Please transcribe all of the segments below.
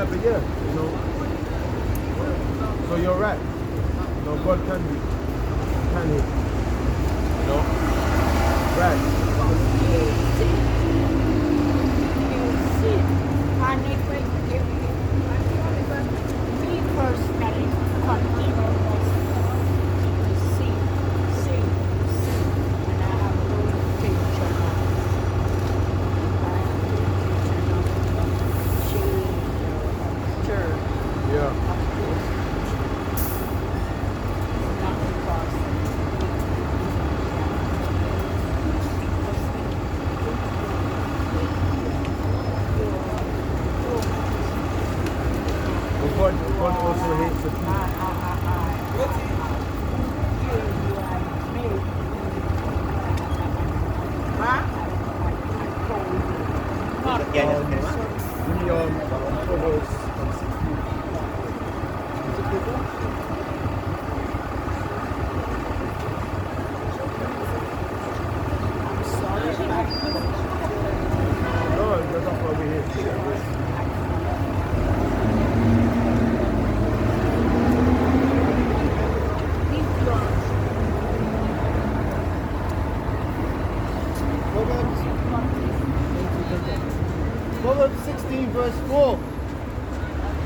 whatever, yeah, you know. So you're right. You know, God can heal. You know? Right. Me personally, continue see, and I have no intention of change or turn. Yeah. God also hates the people. Give me Proverbs 16. Is it people? No, that's not what we're here. Proverbs 16 verse 4.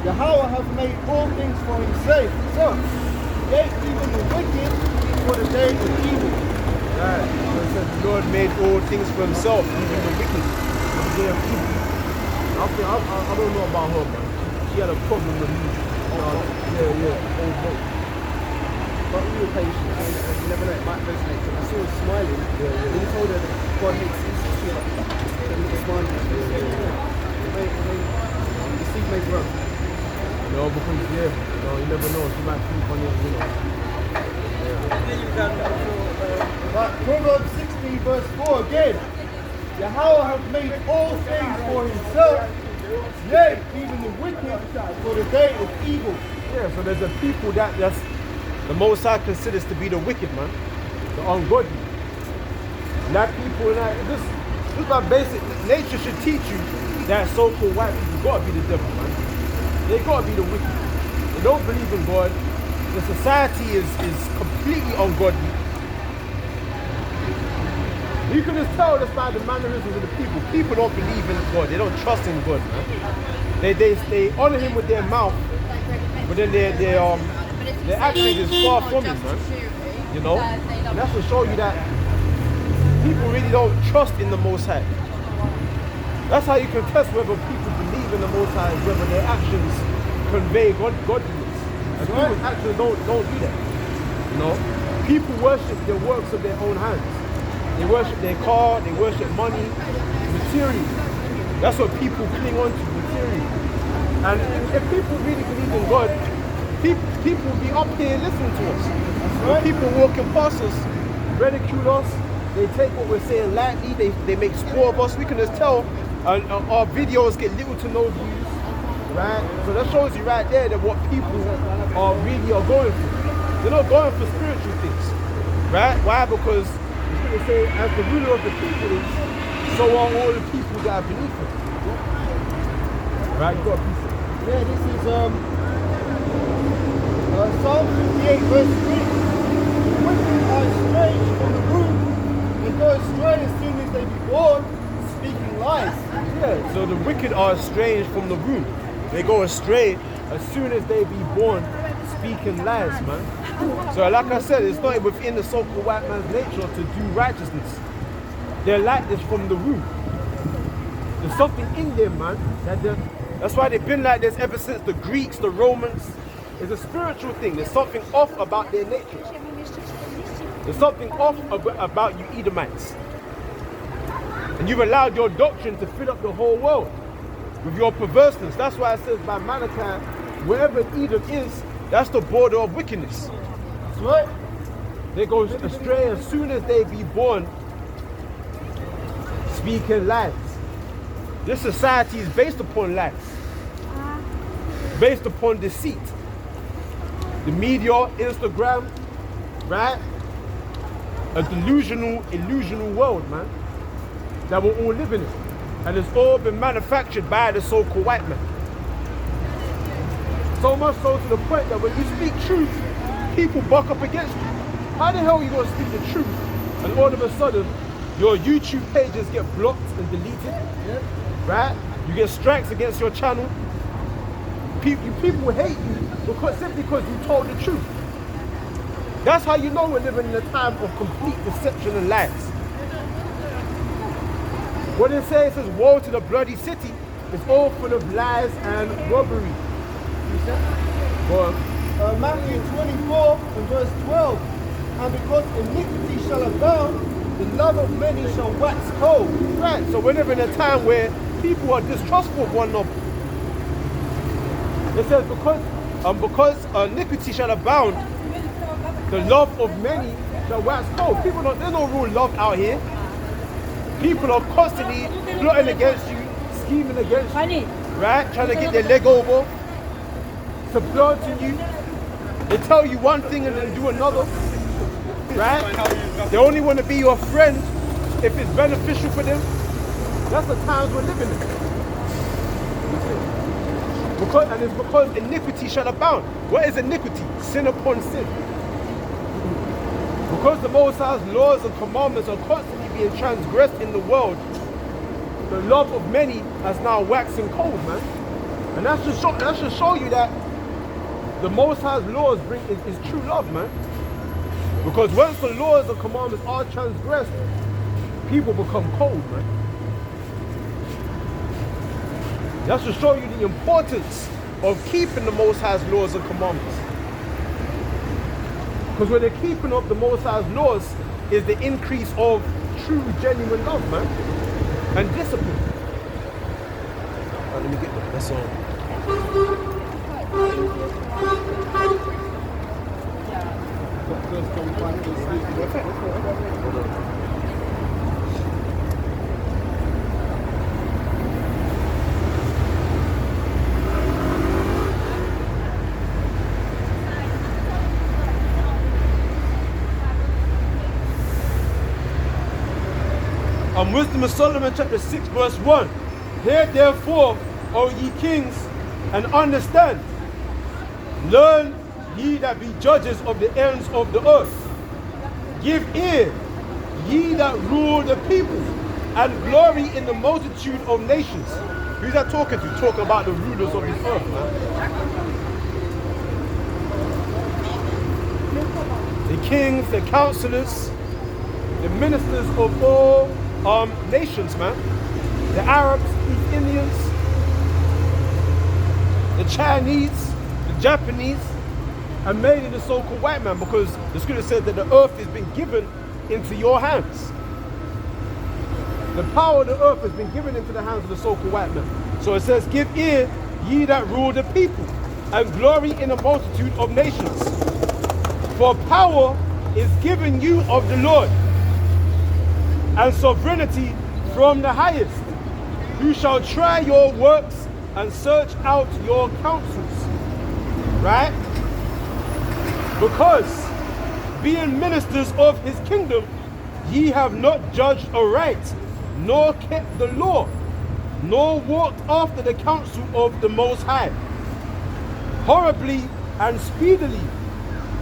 Yahweh hath made all things for himself. So, yea, even the wicked for the day of evil. Right. So it says the Lord made all things for himself, even the wicked for the day of evil. I don't know about her, man. She had a problem with me. Yeah, old boat. But we were patient, and you never know, it might resonate. I saw her smiling. When you told her that God hates you, she was smiling. The seed may grow. No, because you never know. She might think on it, you know. But Proverbs 16 verse 4 again. Yahweh hath made all things for himself. Yea, even the wicked for the day of evil. Yeah, so there's a people that's the Most High considers to be the wicked, man, the ungodly. That people, this is my basic. Nature should teach you that so-called white people gotta be the devil, man. They gotta be the wicked. They don't believe in God. The society is completely ungodly. You can just tell this by the mannerisms of the people. People don't believe in God. They don't trust in God, man. They honor Him with their mouth, but then their actions is far from Him, man. You know, and that's to show you that people really don't trust in the Most High. That's how you can test whether people believe in the Most High, whether their actions convey godliness. And people's actions don't do that. You know, people worship the works of their own hands. They worship their car, they worship money, material. That's what people cling on to, material. And if people really believe in God, people will be up here listening to us. When people walking past us, ridicule us, they take what we're saying lightly, they make sport of us. We can just tell our videos get little to no views, right? So that shows you right there that what people are going through. They're not going for spiritual things, right? Why? Because they say, as the ruler of the people is, so are all the people that are beneath him. Right, you got a piece of it. Yeah, this is Psalm 58 verse 3. The wicked are estranged from the womb, and go astray as soon as they be born, speaking lies. Yeah, so the wicked are estranged from the womb. They go astray as soon as they be born, speaking lies, man. So like I said, it's not within the so-called white man's nature to do righteousness. They're like this from the womb. There's something in them, man. That's why they've been like this ever since the Greeks, the Romans. It's a spiritual thing. There's something off about their nature. There's something off about you Edomites. And you've allowed your doctrine to fill up the whole world with your perverseness. That's why it says by Malachi, wherever Edom is, that's the border of wickedness. That's right. They go astray as soon as they be born, speaking lies. This society is based upon lies, based upon deceit. The media, Instagram, right? A illusional world, man, that we're all living in. And it's all been manufactured by the so-called white man. So much so to the point that when you speak truth, people buck up against you. How the hell are you going to speak the truth and all of a sudden your YouTube pages get blocked and deleted? Right? You get strikes against your channel. People hate you simply because you told the truth. That's how you know we're living in a time of complete deception and lies. What it says is, woe to the bloody city. It's all full of lies and robbery. Matthew 24 and verse 12. And because iniquity shall abound, the love of many shall wax cold. Right, so we're living in a time where people are distrustful of one another. It says because iniquity shall abound, the love of many shall wax cold. There's no real love out here. People are constantly plotting against you, scheming against you, right? Trying to get their leg over, supplanting you. They tell you one thing and then do another, right? They only want to be your friend if it's beneficial for them. That's the times we're living in. It's because iniquity shall abound. What is iniquity? Sin upon sin. Because the Most High's laws and commandments are constantly being transgressed in the world, the love of many has now waxing cold, man. And that should show you that the Most High's laws is true love, man. Because once the laws and commandments are transgressed, people become cold, man. That should show you the importance of keeping the Most High's laws and commandments. Because when they're keeping up the Most High's laws is the increase of true, genuine love, man. And discipline. Let me get that. That's all. Wisdom of Solomon chapter 6 verse 1. Hear therefore, O ye kings, and understand. Learn ye that be judges of the ends of the earth. Give ear, ye that rule the people, and glory in the multitude of nations. Who's that talking to? Talking about the rulers of this earth, man. The kings, the counselors, the ministers of all nations, man. The Arabs, East Indians, the Chinese, the Japanese, and mainly the so-called white man, because the scripture said that the earth has been given into your hands. The power of the earth has been given into the hands of the so-called white man. So it says, give ear, ye that rule the people, and glory in a multitude of nations. For power is given you of the Lord, and sovereignty from the highest, who shall try your works and search out your counsels. Right? Because being ministers of his kingdom, ye have not judged aright, nor kept the law, nor walked after the counsel of the Most High. Horribly and speedily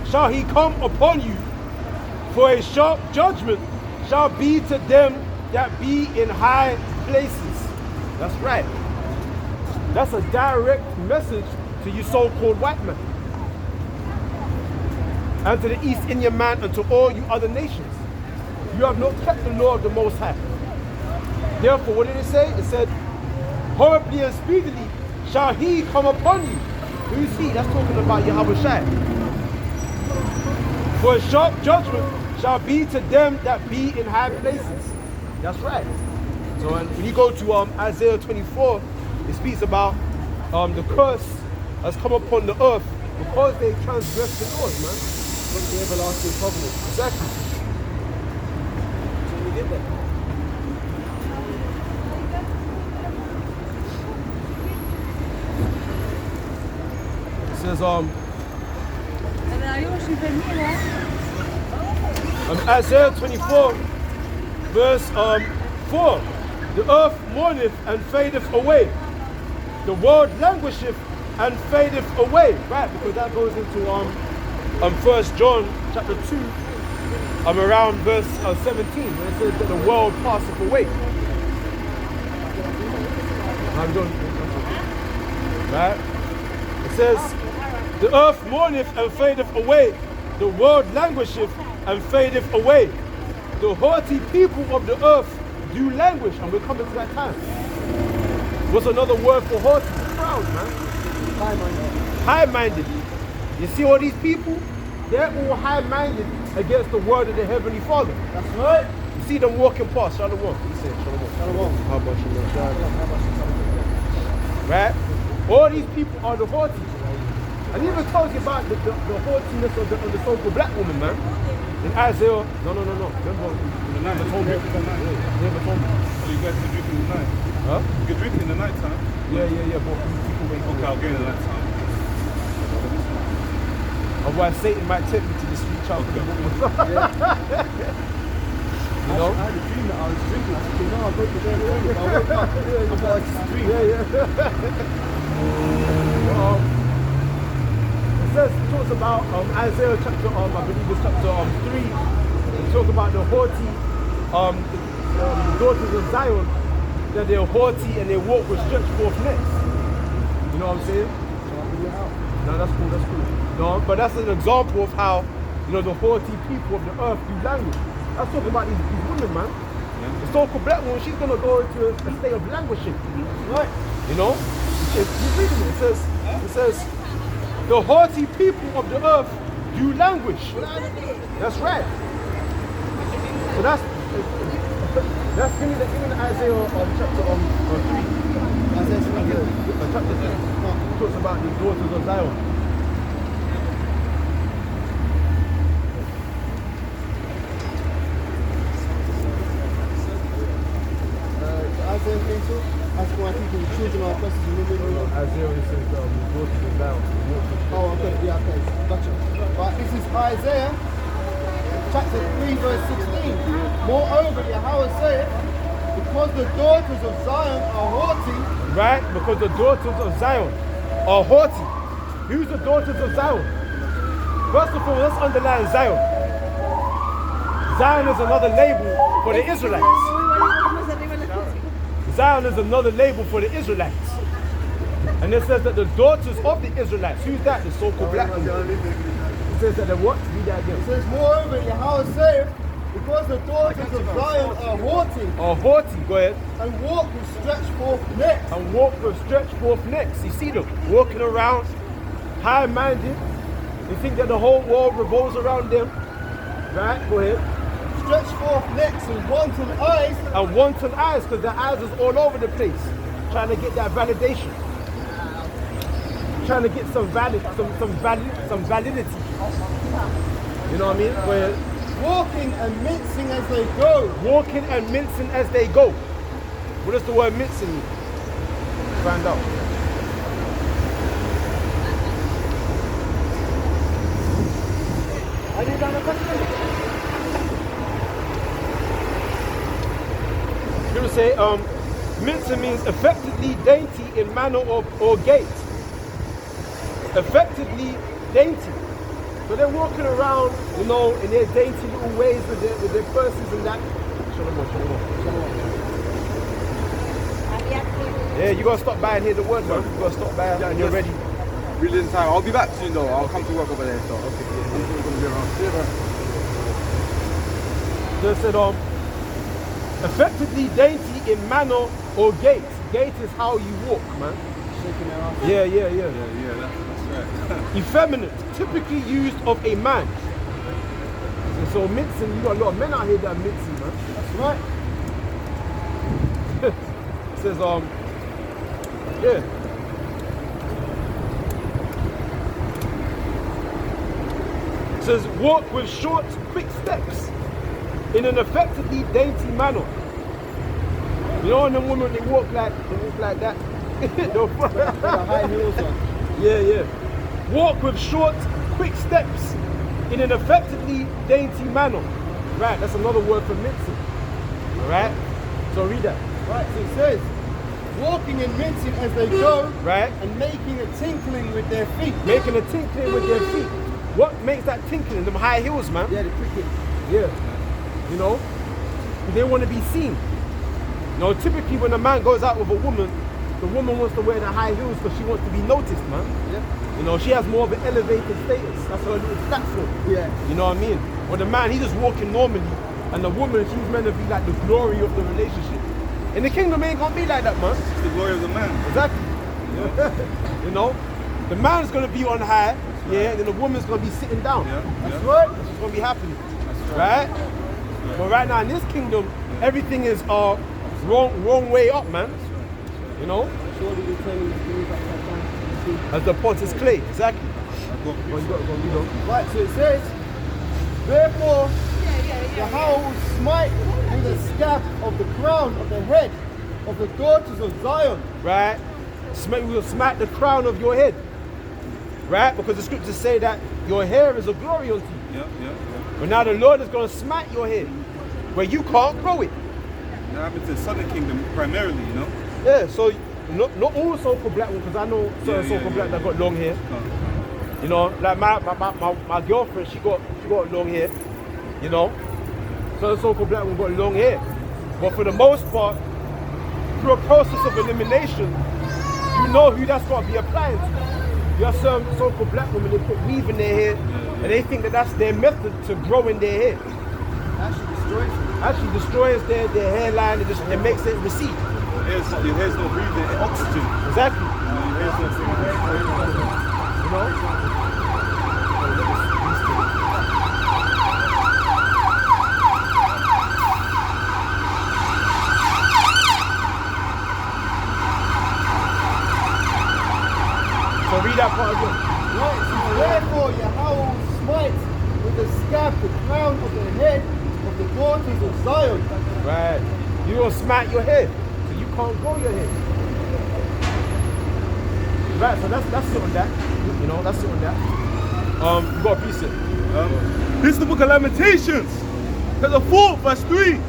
shall he come upon you, for a sharp judgment shall be to them that be in high places. That's right. That's a direct message to you so-called white men, and to the East Indian man, and to all you other nations. You have not kept the law of the Most High. Therefore, what did it say? It said, horribly and speedily shall he come upon you. Who's he? That's talking about Yahweh Shai. For a sharp judgment shall be to them that be in high places. That's right. So when you go to Isaiah 24, it speaks about the curse has come upon the earth because they transgressed the laws, man. What's the everlasting covenant? Exactly. So we did that. It says Isaiah 24 verse 4. The earth mourneth and fadeth away. The world languisheth and fadeth away. Right, because that goes into 1 John chapter 2, around verse 17, where it says that the world passeth away. Right? It says, the earth mourneth and fadeth away, the world languisheth and fadeth away. The haughty people of the earth do languish, and we're coming to that time. What's another word for haughty? Proud, man. High-minded. High-minded. You see all these people? They're all high-minded against the word of the Heavenly Father. That's right. You see them walking past. Shalom. He said, Shalom. Shalom. How about Shalom? Right? All these people are the haughty. And he even tells you about the haughtiness of the so-called black woman, man. In Isaiah, no. Remember, In the night. told me. Never told me. So you guys can drink in the night? Huh? You can drink in the night time? Yeah, but people wait. Okay, I'll get in the night time. Otherwise, Satan might tempt me to just reach out to the woman. You know? I had a dream that I was drinking. I said, no, I'll go to bed. I woke up. I thought I just dreamed. It talks about Isaiah chapter, I believe it's chapter 3. It talks about the haughty, the daughters of Zion, that they're haughty and they walk with stretched forth necks. You know what I'm saying? No, that's cool. No, but that's an example of how, the haughty people of the earth do language. That's talking about these women, man. Yeah. The so-called black woman, she's gonna go into a state of languishing. Right? You're reading it. It says, the haughty people of the earth do languish. That's right. So that's give me the Isaiah chapter 3. Isaiah Chapter 3. It talks about the daughters of Zion. Isaiah came to, as for my people, the children are oppressors and women. Isaiah says the daughters of Zion. Oh, okay, gotcha. But this is Isaiah, chapter 3, verse 16. Moreover, Yahweh saith, because the daughters of Zion are haughty. Right? Because the daughters of Zion are haughty. Who's the daughters of Zion? First of all, let's underline Zion. Zion is another label for the Israelites. Zion is another label for the Israelites. And it says that the daughters of the Israelites, who's that? The so-called black women. It says that the what? Read that again. It says, moreover, Yahweh saith, because the daughters of Zion are haughty. Are haughty, go ahead. And walk with stretched forth necks. And walk with stretched forth necks. You see them walking around, high-minded. You think that the whole world revolves around them. Right? Go ahead. Stretched forth necks and wanton eyes. And wanton eyes, because their eyes is all over the place. Trying to get that validation. Trying to get some validity. You know what I mean? Go ahead. Walking and mincing as they go. Walking and mincing as they go. What does the word mincing mean? Find out. Are you done a question? You would say, mincing means effectively dainty in manner or gait. Effectively dainty. So they're walking around, in their dainty little ways with their purses and that. Shalom. Yeah, you gotta stop by and hear the word, man. You gotta stop by and you're ready. Really in time. I'll be back soon though. I'll come to work over there. So Okay, yeah. I'm still gonna be around. See you, bro. So it said, effectively dainty in manner or gait. Gait is how you walk, man. Shaking their ass. Yeah. Yeah, that's right. Effeminate, typically used of a man. So mincing, you got a lot of men out here that are mincing, man. That's right. It says, yeah. It says, walk with short, quick steps in an effectively dainty manner. You know, when the women, they walk like that. With the high heels on. Yeah. Walk with short, quick steps in an effectively dainty manner. Right, that's another word for mincing. Alright? So read that. Right, so it says, walking in mincing as they go, right? and making a tinkling with their feet. Making a tinkling with their feet. What makes that tinkling? Them high heels, man. Yeah, the cricket. Yeah. You know? They want to be seen. You know, typically when a man goes out with a woman, the woman wants to wear the high heels because she wants to be noticed, man. Yeah. You know, she has more of an elevated status. That's her little platform. Yeah. You know what I mean? Or the man, he's just walking normally, and the woman, she's meant to be like the glory of the relationship. In the kingdom, ain't gonna be like that, man. It's the glory of the man. Exactly. You know, the man's gonna be on high, yeah, and then the woman's gonna be sitting down. Yeah, That's yeah. right. That's what's gonna be happening, right? But right now in this kingdom, everything is wrong way up, man. You know, Surely we turn these things upside down. as the pot is clay. Exactly. Go. Well, you gotta go, you know. Right, so it says, therefore, Yahweh will smite with the scab of the crown of the head of the daughters of Zion. Right? We will smack the crown of your head. Right? Because the scriptures say that your hair is a glory unto you. Yeah. But now the Lord is going to smack your head where you can't grow it. That happens in the southern kingdom primarily, you know. Yeah, so not all so-called black ones, because I know certain so-called black that got long hair. You know, like my girlfriend, she got long hair. You know, certain so-called black ones got long hair. But for the most part, through a process of elimination, you know who that's going to be applying to. You have some so-called black women, they put weave in their hair, and they think that that's their method to grow in their hair. Actually destroys their hairline, it makes it recede. Your hair's not breathing oxygen. Exactly. Your hair's not breathing. You know? So read that part again. Right, so therefore Yahweh will smite with the scab the crown of the head of the daughters of Zion. Right. You're going to smack your head, so you can't grow your head. Right, so that's it on that. You know, that's it on that. You got a precept. This is the book of Lamentations. Chapter 4, verse 3.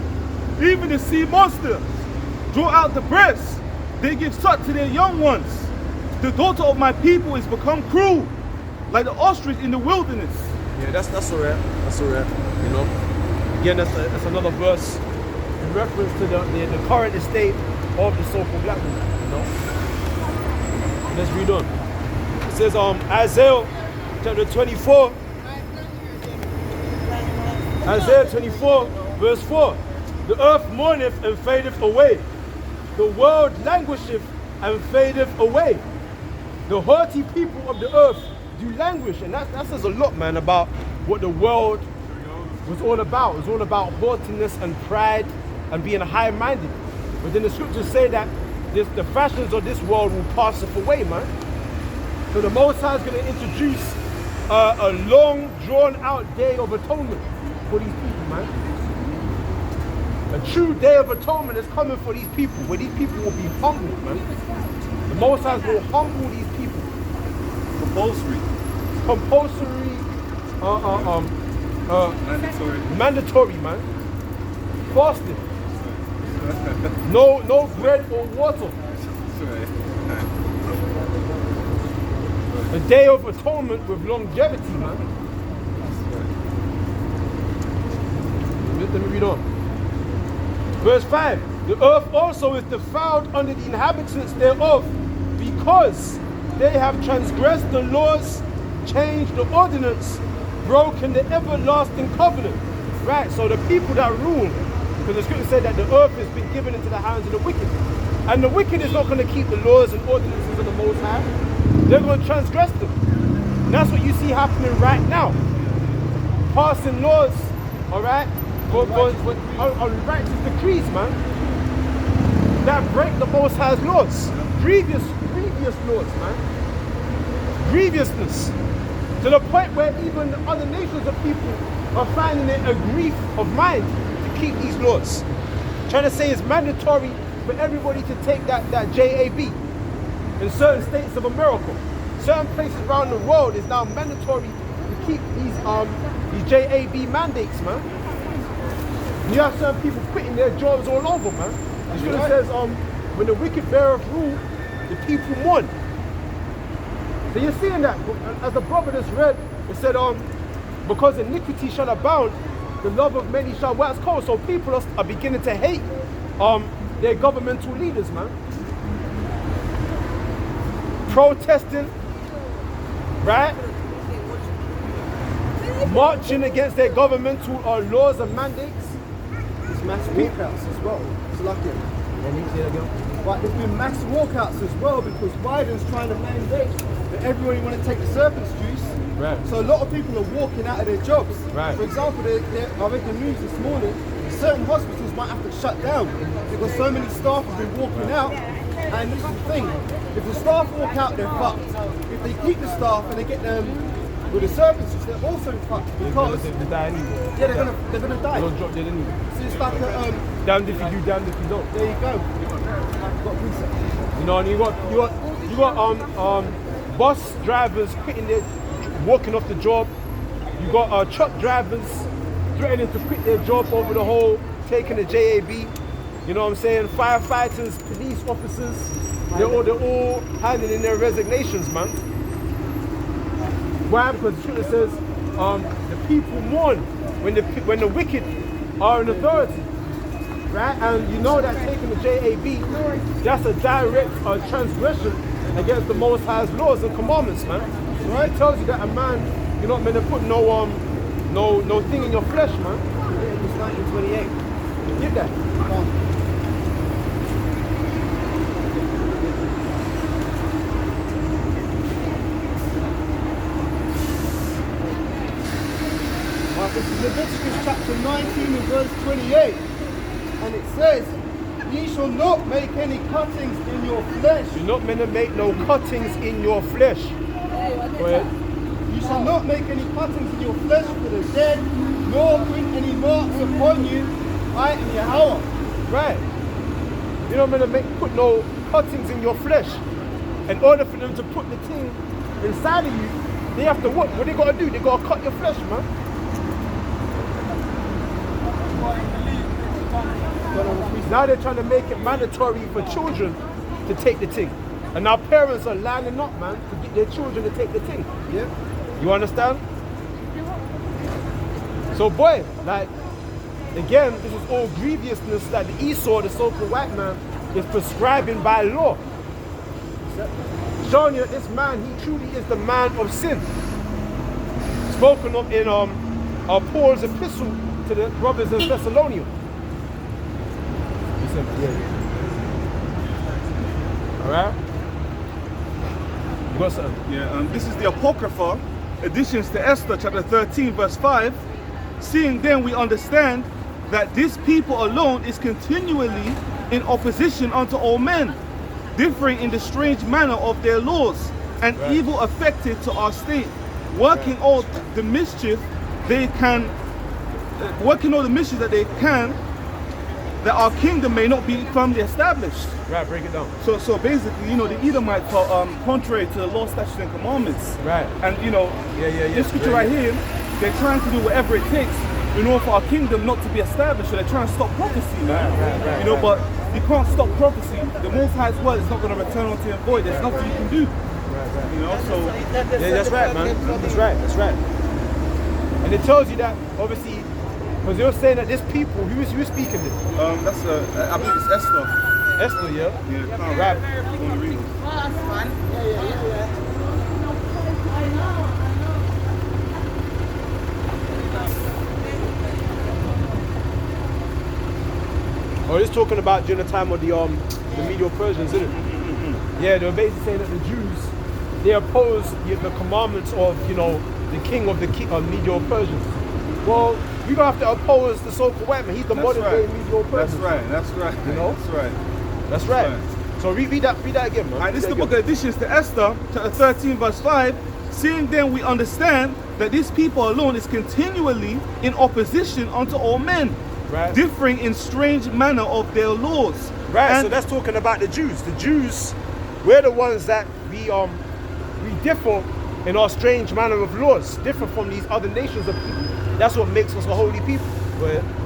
Even the sea monsters draw out the breast. They give suck to their young ones. The daughter of my people is become cruel, like the ostrich in the wilderness. Yeah, that's alright. That's alright. You know. Again, that's another verse in reference to the current estate of the so-called black woman. You know. Let's read on. It says Isaiah chapter 24. Isaiah 24 verse 4. The earth mourneth and fadeth away. The world languisheth and fadeth away. The haughty people of the earth do languish. And that says a lot, man, about what the world was all about. It was all about haughtiness and pride and being high-minded. But then the scriptures say that the fashions of this world will pass away, man. So the Most High is going to introduce a long, drawn-out day of atonement for these people, man. A true day of atonement is coming for these people, where these people will be humbled, man. The Most High will humble these people. Compulsory. Mandatory, man. Fasting. No bread or water. A day of atonement with longevity, man. Let me read on. Verse 5. The earth also is defiled under the inhabitants thereof, because they have transgressed the laws, changed the ordinance, broken the everlasting covenant. Right, so the people that rule, because the scripture said that the earth has been given into the hands of the wicked. And the wicked is not going to keep the laws and ordinances of the Most High. They're going to transgress them. And that's what you see happening right now. Passing laws, all right, for righteous decrees, man, that break the Most High's laws. Grievous laws, man. Grievousness. To the point where even other nations of people are finding it a grief of mind to keep these laws. Trying to say it's mandatory for everybody to take that JAB in certain states of America. Certain places around the world is now mandatory to keep these JAB mandates, man. You have certain people quitting their jobs all over, man. The scripture says when the wicked beareth rule, the people mourn. So you're seeing that, as the brother just read, it said, because iniquity shall abound, the love of many shall wax cold. So people are beginning to hate their governmental leaders, man. Protesting, right? Marching against their governmental laws and mandates. There's mass walkouts as well. It's lucky. But there's been mass walkouts as well because Biden's trying to mandate that everybody want to take the serpent's juice. Right. So a lot of people are walking out of their jobs. Right. For example, I read the news this morning, certain hospitals might have to shut down because so many staff have been walking out. And this is the thing, if the staff walk out, they're fucked. If they keep the staff and they get them with the services, they're also fucked because They die anyway. yeah, they're gonna die. They'll drop dead anyway. So it's like a Damned if you do, damned if you don't. there you go. Got reset. You know, and you got bus drivers quitting their, walking off the job. You got truck drivers threatening to quit their job over the whole taking the JAB. You know what I'm saying? Firefighters, police officers, they're all handing in their resignations, man. Why? Because the scripture says the people mourn when the wicked are in authority. Right? And you know that taking the JAB, that's a direct transgression against the Most High's laws and commandments, man. Right? It tells you that a man, you're not meant to put no thing in your flesh, man. It's 1928. Get that. This is Leviticus chapter 19 and verse 28. And it says, ye shall not make any cuttings in your flesh. You're not meant to make no cuttings in your flesh. Go ahead. You shall not make any cuttings in your flesh for the dead, nor print any marks upon you. I am Yahweh. Right. You're not meant to put no cuttings in your flesh. In order for them to put the thing inside of you, they have to what? What they gotta do? They gotta cut your flesh, man. Now they're trying to make it mandatory for children to take the thing. And now parents are lining up, man, to get their children to take the thing. Yeah. You understand? So boy, like, again, this is all grievousness that the Esau, the so-called white man, is prescribing by law. Showing you that this man, he truly is the man of sin. Spoken of in Paul's epistle to the brothers in Thessalonica. Alright? You got something? Yeah, this is the Apocrypha, additions to Esther chapter 13 verse 5. Seeing then we understand that this people alone is continually in opposition unto all men, differing in the strange manner of their laws, and evil affected to our state, working all the mischief they can, that they can, that our kingdom may not be firmly established. Right, break it down. So basically, you know, the Edomites are contrary to the law, statutes, and commandments. Right. And you know, this scripture right here, they're trying to do whatever it takes in order for our kingdom not to be established. So they're trying to stop prophecy, man. Right, you know, but you can't stop prophecy. The Most High's word is not going to return unto him void. There's nothing you can do. You know, so yeah, that's right, man. That's right. That's right. And it tells you that obviously, because you're saying that this people, who is speaking this? that's I believe it's Esther. Esther, yeah. Yeah, can't Right. want to read it. Oh, it's talking about during the time of the Medo-Persians, isn't it? Yeah, they were basically saying that the Jews, they oppose the commandments of, you know, the king of the Medo-Persians. Well, you don't have to oppose the so-called white man. He's the modern day Medo-Persian. That's right. You know? That's right. That's right. So read that again, man. And this is the book of additions to Esther, chapter 13, verse 5. Seeing then we understand that this people alone is continually in opposition unto all men, Right. differing in strange manner of their laws. Right, And so that's talking about the Jews. The Jews, we're the ones that we differ in our strange manner of laws, different from these other nations of people. That's what makes us a holy people.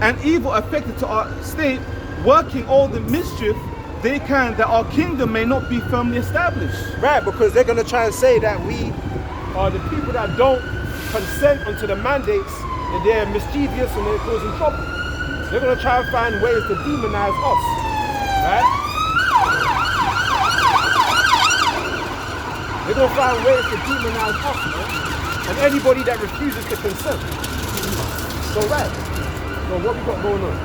and evil affected to our state, working all the mischief that our kingdom may not be firmly established. Right, because they're going to try and say that we are the people that don't consent unto the mandates, that they're mischievous and they're causing trouble. They're going to try and find ways to demonize us. Right? They're going to find ways to demonize us, man. And anybody that refuses to consent. So, right. So what we got going on?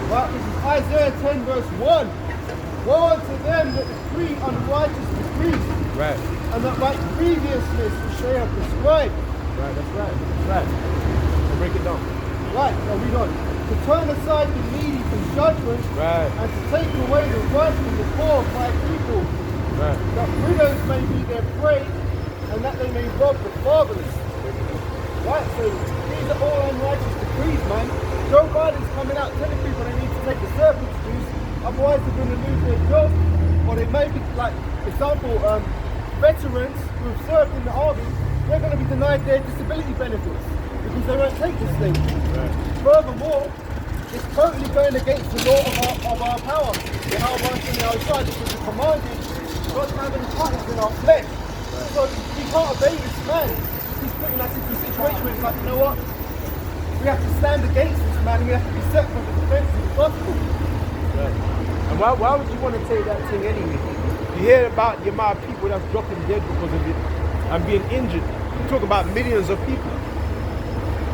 Right, this is Isaiah 10 verse 1. Woe unto them that decree unrighteous decrees, Right. and that write grievousness which they have prescribed. Right, that's right. That's right. So break it down. Right, now read on. To turn aside the needy from judgment, Right. and to take away the right from the poor of my people, Right. that widows may be their prey, and that they may rob the fatherless. Right, so these are all unrighteous decrees, man. Joe Biden's coming out telling people they need to take the serpent's juice, otherwise they're going to lose their job. Or they may be, like, example, veterans who have served in the army, they're going to be denied their disability benefits because they won't take this thing. Right. Furthermore, it's totally going against the law of our power, the how much in our side, because it's commanded not to have any partners in our flesh. So we can't obey this man. He's putting us into a situation where it's like, you know what? We have to stand against this man and we have to be set for the defense of the gospel. Right. And why would you want to take that thing anyway? You hear about the amount of people that's dropping dead because of it and being injured. You talk about millions of people.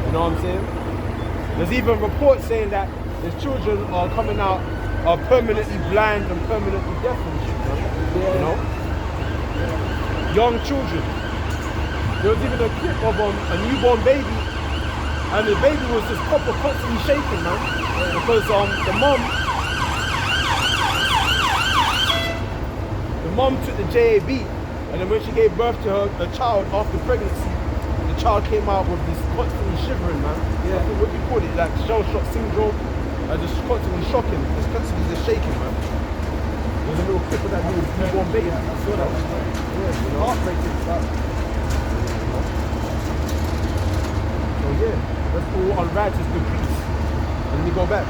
You know what I'm saying? There's even reports saying that there's children are coming out are permanently blind and permanently deaf and shit, man. You know? Young children. There was even a clip of a newborn baby, and the baby was just constantly shaking, man. Because the mom took the JAB, and then when she gave birth to her child after pregnancy, the child came out with this constantly shivering, man. Yeah. I think what do you call it? Like shell shock syndrome, just constantly shocking, just constantly just shaking, man. There's a little clip of that little newborn baby. I saw that. Yeah, you know, heartbreaking stuff. So yeah, that's all unrighteous decrees. And then you go back.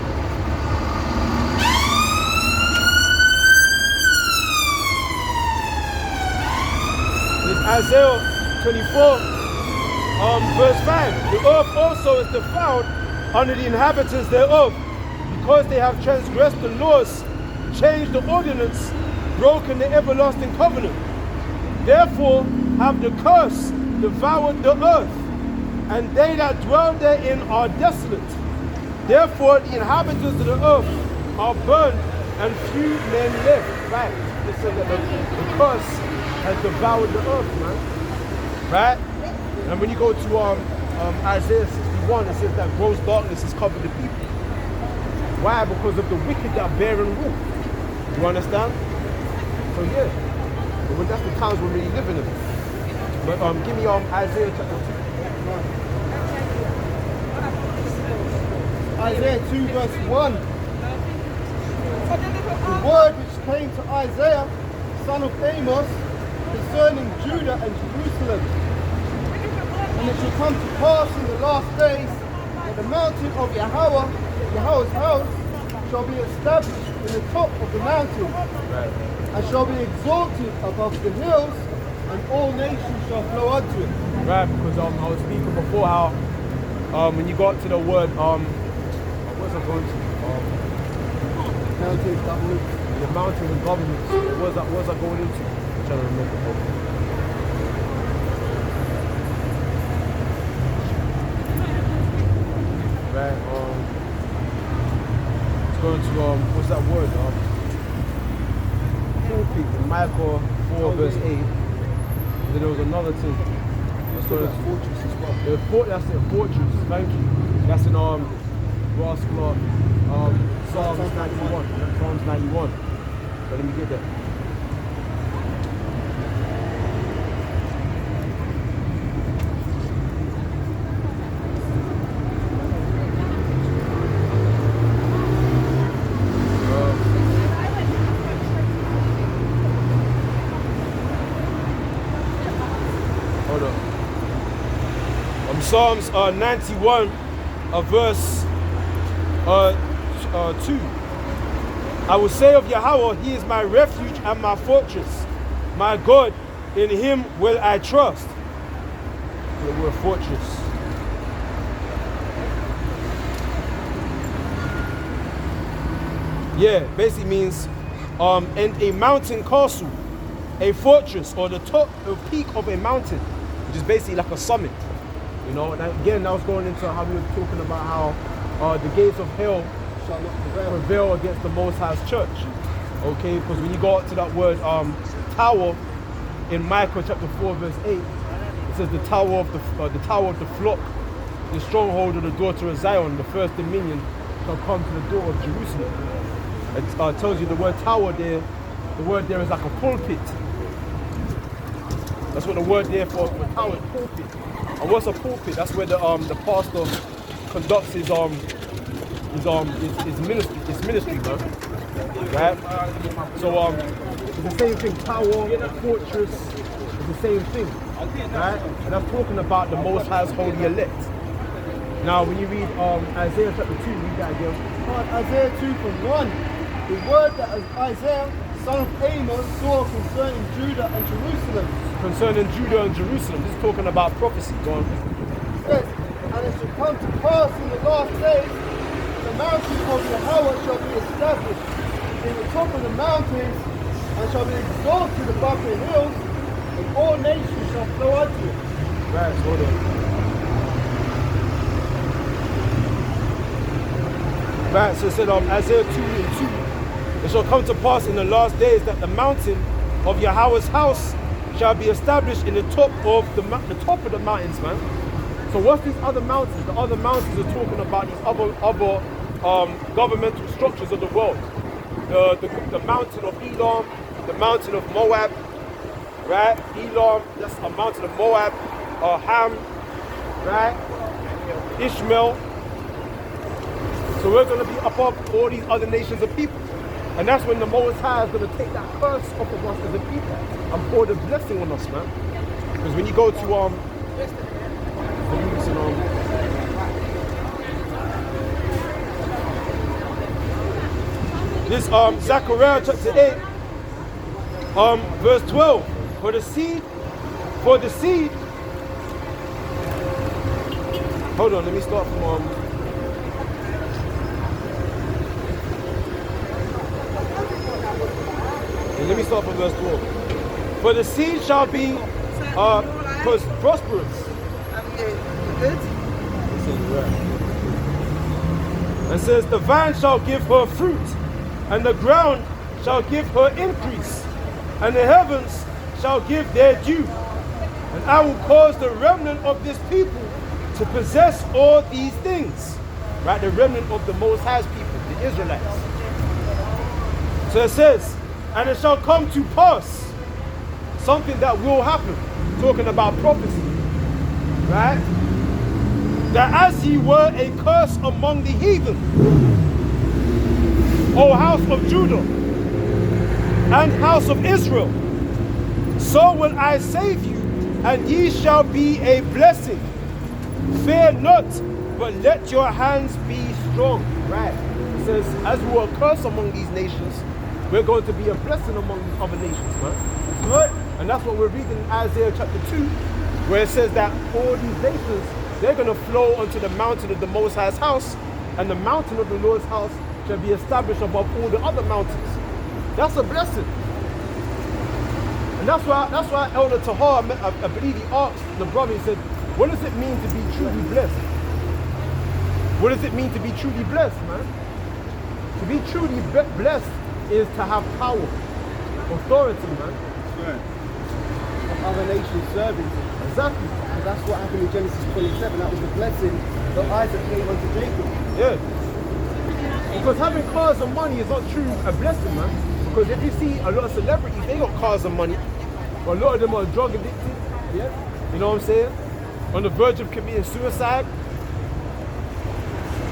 Isaiah 24, verse 5. The earth also is defiled under the inhabitants thereof, because they have transgressed the laws, changed the ordinance, broken the everlasting covenant. Therefore have the curse devoured the earth, and they that dwell therein are desolate. Therefore the inhabitants of the earth are burned, and few men live. Right? They say that the curse has devoured the earth, man. Right? And when you go to Isaiah 61, it says that gross darkness has covered the people. Why? Because of the wicked that bear and rule. You understand? So yeah. But that's the times we're really living in. But give me Isaiah chapter 2. Isaiah 2 verse 1. The word which came to Isaiah, son of Amos, concerning Judah and Jerusalem. And it shall come to pass in the last days that the mountain of Yahweh's house, shall be established in the top of the mountain, Right. and shall be exalted above the hills, and all nations shall flow unto it. Right, because I was speaking before how when you got to the word what's I going to? Mountain government. The mountain of governments. What was I going into? I'm trying to remember. Right, it's going to what's that word? Micah 4 verse 8. And then there was another thing. That's going to Fortress as well. that's it, fortress, thank you. That's in Psalms 91. Psalms 91. But let me get that. Hold on. Psalms 91, verse 2. I will say of Yahweh, he is my refuge and my fortress. My God, in him will I trust. The word fortress. Yeah, basically means and a mountain castle, a fortress, or the top or peak of a mountain, which is basically like a summit. You know, and again, I was going into how we were talking about how the gates of hell shall not prevail against the Most High's church. Okay, because when you go up to that word tower in Micah chapter 4 verse 8, it says the tower of the flock, the stronghold of the daughter of Zion, the first dominion shall come to the door of Jerusalem. It tells you the word tower there, the word there is like a pulpit. That's what the word there for tower is, pulpit. And what's a pulpit? That's where the pastor conducts his ministry, man. Right? So it's the same thing, tower, a fortress, it's the same thing. Right? And I'm talking about the Most High's holy elect. Now when you read Isaiah chapter 2, read that again. Isaiah 2 from 1. The word that Isaiah, son of Amos, saw concerning Judah and Jerusalem. Concerning Judah and Jerusalem. This is talking about prophecy. Go on. Yes, and it shall come to pass in the last days, the mountains of Yahweh shall be established in the top of the mountains, and shall be exalted above the hills, and all nations shall flow unto it. Right, hold on. Right, so it said Isaiah 2 and 2. It shall come to pass in the last days that the mountain of Yahweh's house shall be established in the top of the mountains, man. So what's these other mountains? The other mountains are talking about these other governmental structures of the world. The mountain of Elam, the mountain of Moab, right? Elam, that's a mountain of Moab, Ham, right? Ishmael. So we're going to be above all these other nations of people. And that's when the Most High is going to take that curse off of us as a people and pour the blessing on us, man. Because when you go to this Zechariah chapter 8, verse 12. For the seed. Hold on, let me start from let me start from verse 12. For the seed shall be prosperous. It says the vine shall give her fruit, and the ground shall give her increase, and the heavens shall give their due. And I will cause the remnant of this people to possess all these things. Right, the remnant of the Most High's people, the Israelites. So it says, and it shall come to pass, something that will happen, talking about prophecy, right? That as ye were a curse among the heathen, O house of Judah and house of Israel, so will I save you, and ye shall be a blessing. Fear not, but let your hands be strong. Right? It says, as we were a curse among these nations, we're going to be a blessing among these other nations, man. Right? And that's what we're reading in Isaiah chapter 2, where it says that all these nations, they're going to flow onto the mountain of the Most High's house, and the mountain of the Lord's house shall be established above all the other mountains. That's a blessing. And that's why Elder Tahar, I believe he asked the brother, he said, what does it mean to be truly blessed? What does it mean to be truly blessed, man? To be truly blessed is to have power, authority, man. Right. Other nations serving. Exactly. And that's what happened in Genesis 27. That was the blessing that Isaac gave unto Jacob. Yeah. Because having cars and money is not true a blessing, man. Because if you see a lot of celebrities, they got cars and money, but a lot of them are drug addicted. Yeah. You know what I'm saying? On the verge of committing suicide.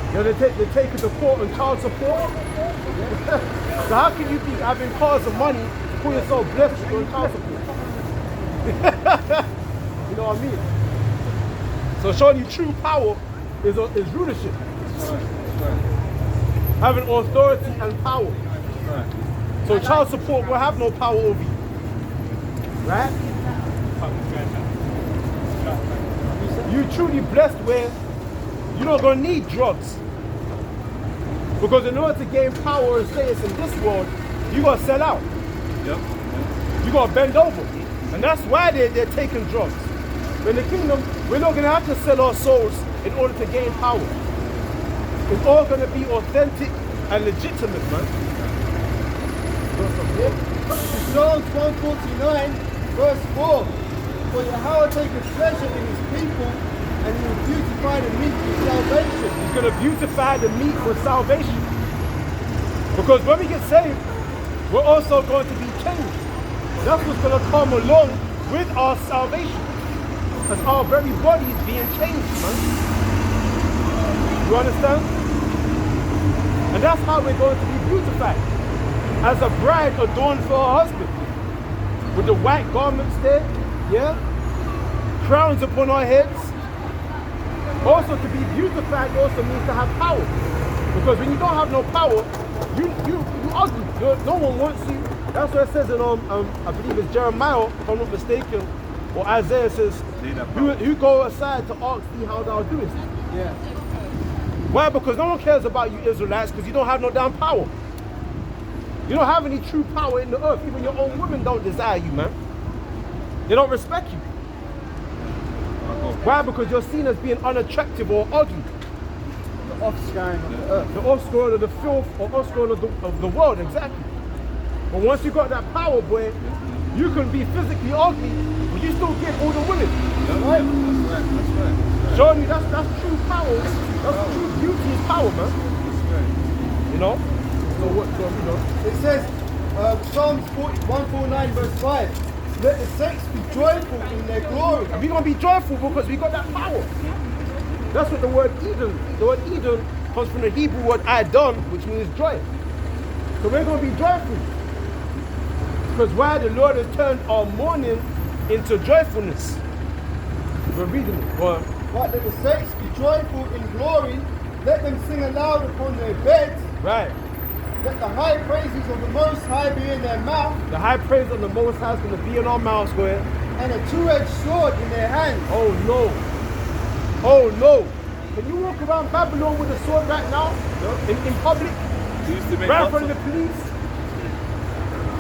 You know, they take it to court on child support. So how can you be having cars and money to call yourself blessed with your child support? You know what I mean? So showing you true power is rulership. Having authority and power. So child support will have no power over you. Right? You're truly blessed where you're not going to need drugs. Because in order to gain power and status in this world, you got to sell out. Yep. You got to bend over. And that's why they're taking drugs. In the kingdom, we're not going to have to sell our souls in order to gain power. It's all going to be authentic and legitimate, man. Psalms 149, verse 4. For Yahweh taketh pleasure in his people, and he will beautify the meek with salvation. He's going to beautify the meek with salvation. Because when we get saved, we're also going to be changed. That's what's going to come along with our salvation. Because our very body is being changed, man. You understand? And that's how we're going to be beautified. As a bride adorned for her husband. With the white garments there, yeah? Crowns upon our heads. Also to be beautified also means to have power. Because when you don't have no power, you ugly. No one wants you. That's what it says in I believe it's Jeremiah, if I'm not mistaken, or Isaiah says, who go aside to ask thee how thou doest. Yeah. Why? Because no one cares about you Israelites because you don't have no damn power. You don't have any true power in the earth. Even your own women don't desire you, man. They don't respect you. Why? Because you're seen as being unattractive or ugly. The offscouring of the earth. The offscouring of the filth or offscouring of the world, exactly. But once you got that power, boy, you can be physically ugly, but you still get all the women. Right? That's right. Showing you that's true power. That's true beauty is power, man. You know? So what, you know? It says, Psalms 149 verse 5, let the saints be joyful in their glory. And we're going to be joyful because we got that power. That's what the word Eden comes from the Hebrew word Adon, which means joy. So we're going to be joyful. Because why? The Lord has turned our mourning into joyfulness. We're reading it. Well, But let the saints be joyful in glory, let them sing aloud upon their beds. right. Let the high praises of the Most High be in their mouth, The high praise of the Most High is going to be in our mouths, go ahead. and a two-edged sword in their hands. Oh no. Oh no. Can you walk around Babylon with a sword right now? In public? They used to make Right in lots front of the police?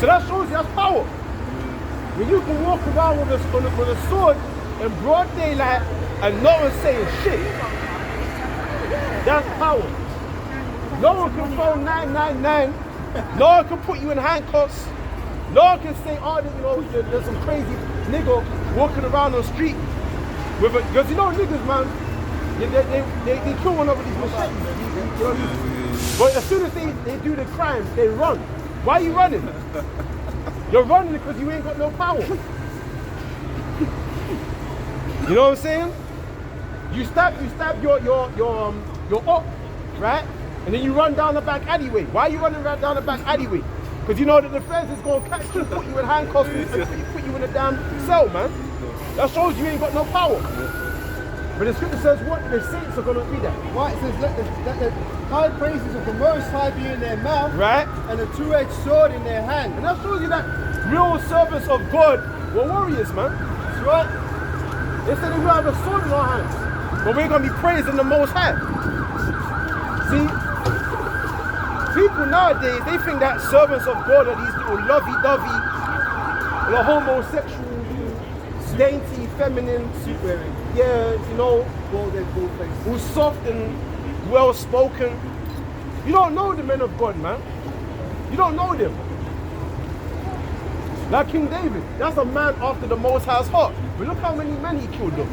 So that shows you that's power. When you can walk around with a sword in broad daylight and no one's saying shit. That's power. No one can phone 999. No one can put you in handcuffs. No one can say, oh, you know, there's some crazy nigga walking around on the street with a, because you know niggas, man, they kill one over these machetes. You know, but as soon as they do the crime, they run. Why are you running? You're running because you ain't got no power. You know what I'm saying? You stab your op, right? And then you run down the back alleyway. Why are you running right down the back alleyway? Because you know that the feds is going to catch you, put you in handcuffs, and put you in a damn cell, man. That shows you ain't got no power. But the scripture says what? The saints are going to be that. Right, it says, let the high praises of the Most High be in their mouth, Right? and a two-edged sword in their hand. And that shows you that real servants of God were warriors, man. That's right. They said we have a sword in our hands, but we're going to be praising the Most High. See? People nowadays, they think that servants of God are these little lovey-dovey, little homosexual, dainty, feminine, Suit-wearing. yeah, you know, Bald-faced. who's soft and well-spoken. You don't know the men of God, man. You don't know them. Like King David, that's a man after the Most High's heart. But look how many men he killed them.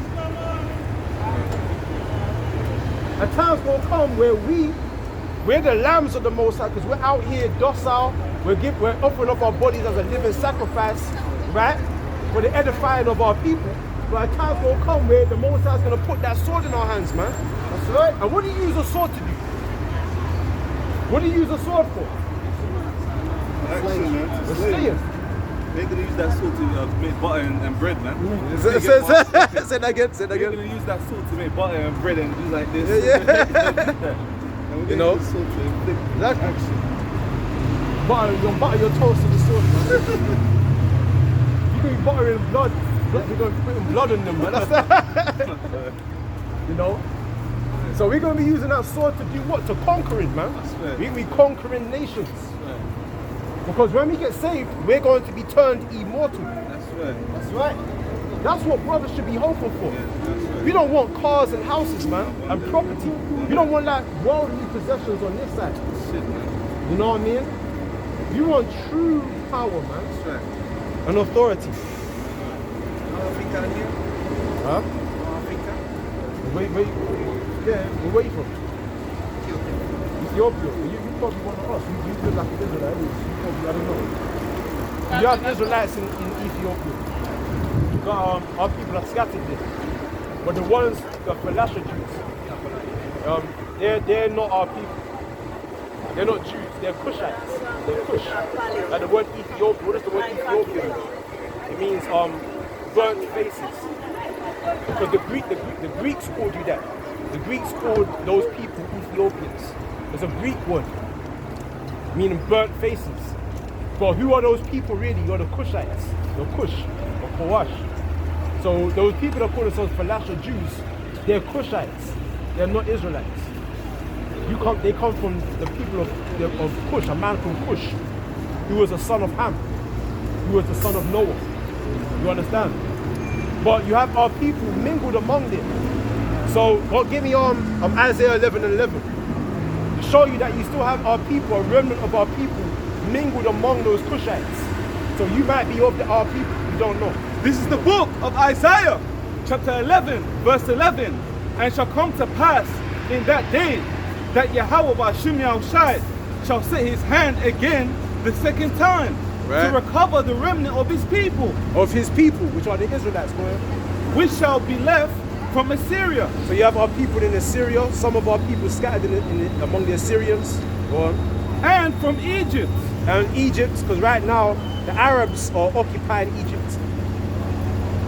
A time's gonna come where we're the lambs of the Most High because we're out here docile. We're offering up our bodies as a living sacrifice, right? For the edifying of our people. But a time's gonna come where the Most High is gonna put that sword in our hands, man. That's right. And what do you use a sword to do? What do you use a sword for? Action, man. The slayers. They're going to use that sword to make butter and bread, man. Say that again. They're going to use that sword to make butter and bread and do like this. And we're You know? use the sword to inflict Exactly. action. butter your toast in the sauce, man. You're going to be buttering blood. We're going to be putting blood in them, man. That's you know? So we're going to be using that sword to do what? To conquering, man. We're going to be conquering nations. Because when we get saved, we're going to be turned immortal. That's right. That's what brothers should be hopeful for. We don't want cars and houses, man, and property. We don't want like worldly possessions on this side. You know what I mean? You want true power, man, and authority. Huh? Wait. Yeah, where you from? Ethiopia. You probably one of us. You look like an Israelite. You probably, I don't know. You have Israelites in Ethiopia. You got our people are scattered there. But the ones, the Falasha Jews, they're not our people. They're not Jews. They're Cushites. They're Cush. Like the word Ethiopia. What does the word Ethiopia mean? It means burnt faces. Because the Greeks called you that. The Greeks called those people Ethiopians. It's a Greek word, meaning burnt faces. But who are those people really? You're the Cushites, the Cush, or Kowash. So those people that call themselves Falasha Jews, they're Cushites. They're not Israelites. They come from the people of Cush, a man from Cush, who was a son of Ham, who was the son of Noah. You understand? But you have our people mingled among them. So God give me Isaiah 11:11 to show you that you still have our people, a remnant of our people mingled among those Cushites. So you might be of our people, you don't know. This is the book of Isaiah, chapter 11, verse 11. And shall come to pass in that day that Yahweh Ba'ashim Yahushai shall set his hand again the second time to recover the remnant of his people. Of his people, which are the Israelites, which shall be left from Assyria. So you have our people in Assyria, some of our people scattered among the Assyrians. Go on. And from Egypt. And Egypt, because right now the Arabs are occupying Egypt.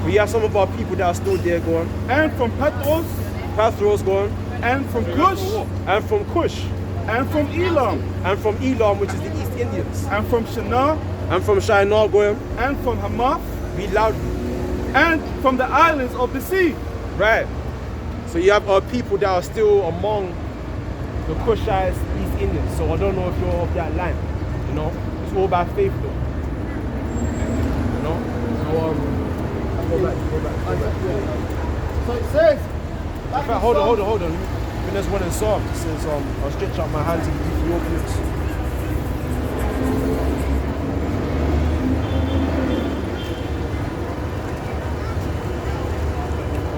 We have some of our people that are still there, go on. And from Pathros, go on. And from Cush. And from Cush. And from Elam. And from Elam, which is the East Indians. And from Shinar. And from Shinar, go on. And from Hamath. Read loudly. And from the islands of the sea. Right. So you have our people that are still among the Cushites, East Indians. So I don't know if you're of that line. You know, it's all by faith though. You know? So go back. So it says, in fact, hold on. I think there's one in Psalms. It says, I'll stretch out my hand to the Ethiopians.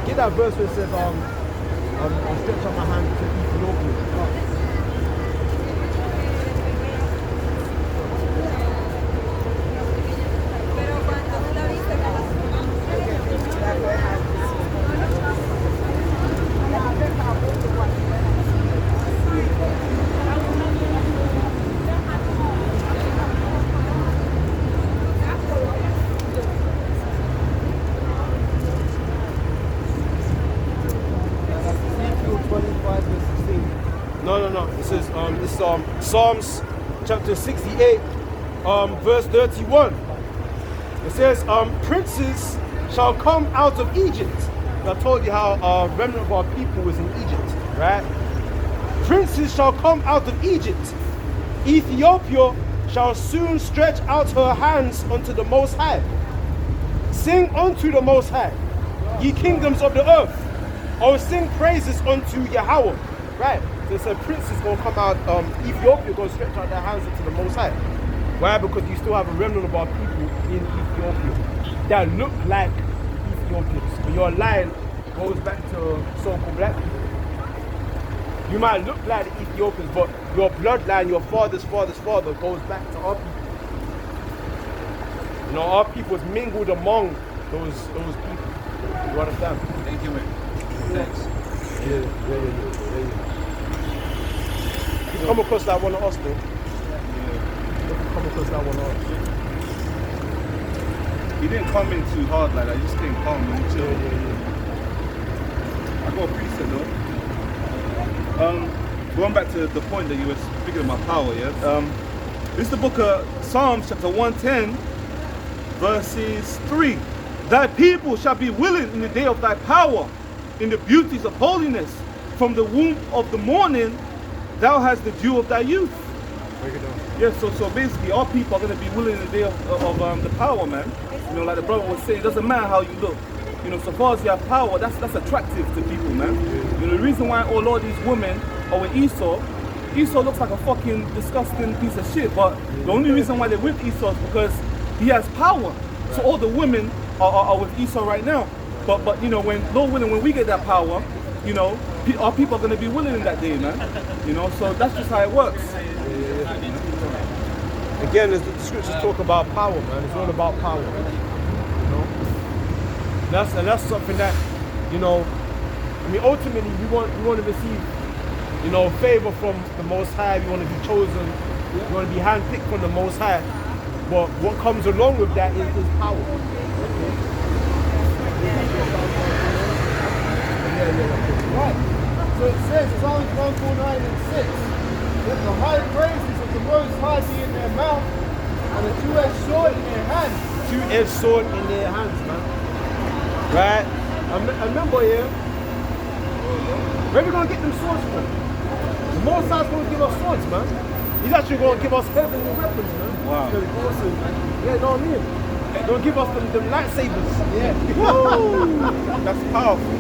Get that verse where it says, I'll stretch out my hand to the Ethiopians. No. It says this Psalms chapter 68, verse 31. It says, princes shall come out of Egypt. I told you how a remnant of our people was in Egypt, right? Princes shall come out of Egypt. Ethiopia shall soon stretch out her hands unto the Most High. Sing unto the Most High, ye kingdoms of the earth. Oh, sing praises unto Yahweh. Right. So it said princes going to come out, Ethiopia going to stretch out their hands unto the Most High. Why? Because you still have a remnant of our people in Ethiopia that look like Ethiopians. But your line goes back to so-called black people. You might look like the Ethiopians, but your bloodline, your father's father goes back to our people. You know, our people is mingled among those people. You understand? Thank you, man. Thanks. Yeah. You come across that one of us, though. You come across that one of us. You didn't come in too hard like that. You just came calm and chill. I got a preset though. Going back to the point that you were speaking about power, yeah. This is the book of Psalms chapter 110, verses 3. Thy people shall be willing in the day of thy power, in the beauties of holiness. From the womb of the morning, thou hast the dew of thy youth. Break it down. Yeah, so basically, our people are going to be willing in the day of the power, man. You know, like the brother was saying, it doesn't matter how you look. You know, so far as you have power, that's attractive to people, man. You know, the reason why all of these women are with Esau looks like a fucking disgusting piece of shit, but the only reason why they're with Esau is because he has power. So all the women are with Esau right now. But you know, when Lord willing, when we get that power, you know, our people are going to be willing in that day, man. You know, so that's just how it works. Again, as the scriptures talk about power, man, it's all about power. You know? And that's something that, you know, I mean, ultimately we want to receive, you know, favor from the Most High. We want to be chosen. We want to be handpicked from the Most High. But what comes along with that is power. Right. So it says, Psalms 149 and 6, that the high praises of the Most High be in their mouth, and a two-edged sword in their hand. Two-edged sword in their hands, man. Right? I remember here, where are we going to get them swords from? The Most High's going to give us swords, man. He's actually going to give us heavenly weapons, man. Wow. It's going to be awesome, man. Yeah, you know what I mean? He's going to give us them lightsabers. Yeah. That's powerful.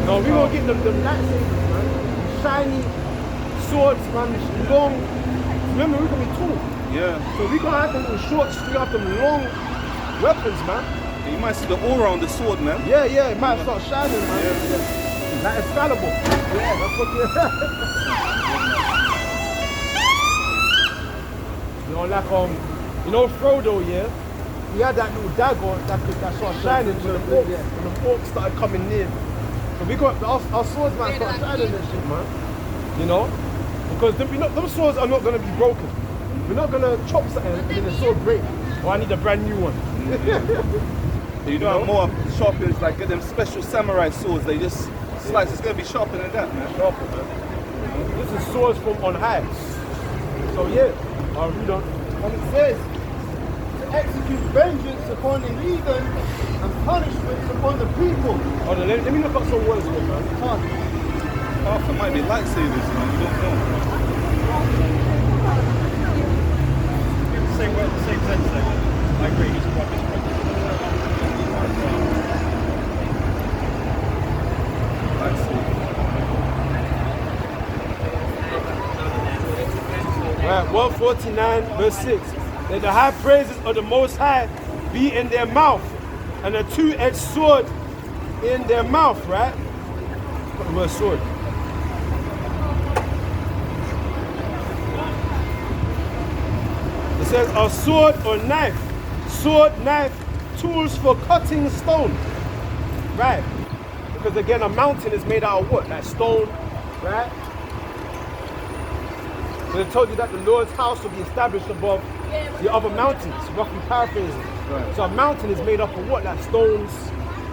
No, we're going to get them lightsabers, man. Shiny swords, man. Long. Remember, we're going to be tall. Yeah. So we're going to have them short, we have them long weapons, man. You might see the aura on the sword, man. Yeah, it might start shining, man. Yeah. Like it's fallible. Yeah, that's what you know, like you know Frodo, yeah? He had that little dagger that started shining when the orcs started coming near. So we got our swords, man, start shining and shit, man. You know? Because them swords are not gonna be broken. We're not gonna chop something and then the sword break. Or I need a brand new one. You know, more sharpens, like get them special samurai swords. They just slice. It's gonna be sharper than that, man. Sharper, man. This is swords from on high. So yeah, I'll read on. And it says, to execute vengeance upon the heathen and punishments upon the people. Oh, let me look up some words here, man. Half them might be lightsabers, man. You don't know. Same word, same sense though. I agree, he's quite misread. Right, 149 verse 6. That the high praises of the Most High be in their mouth, and a two-edged sword in their mouth, right? Put the word sword. It says a sword or knife. Sword, knife, tools for cutting stone. Right. Because again, a mountain is made out of what? Like stone, right? So they told you that the Lord's house will be established above the other mountains, roughly paraphrasing. Right. So a mountain is made up of what? Like stones,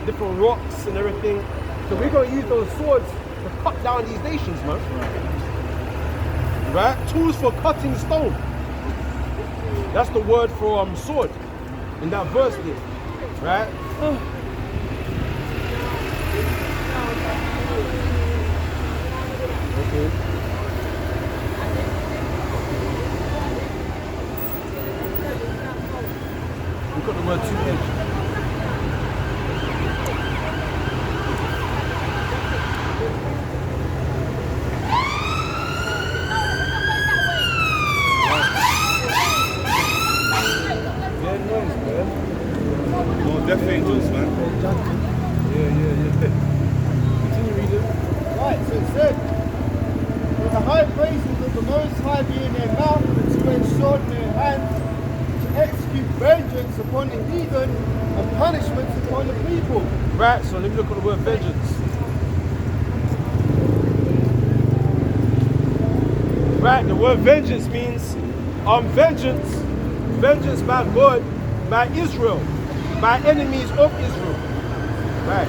different rocks and everything. So we're going to use those swords to cut down these nations, man. Right? Tools for cutting stone. That's the word for sword in that verse there. Right? Okay. We've got the word two-edged. No, death angels, man. Yeah. Continue reading. Right, so it said, with the high praises of the Most High be in their mouth and a two-edged sword in their hand, to execute vengeance upon the heathen and punishments upon the people. Right, so let me look at the word vengeance. Right, the word vengeance means vengeance by God, by Israel, by enemies of Israel. Right.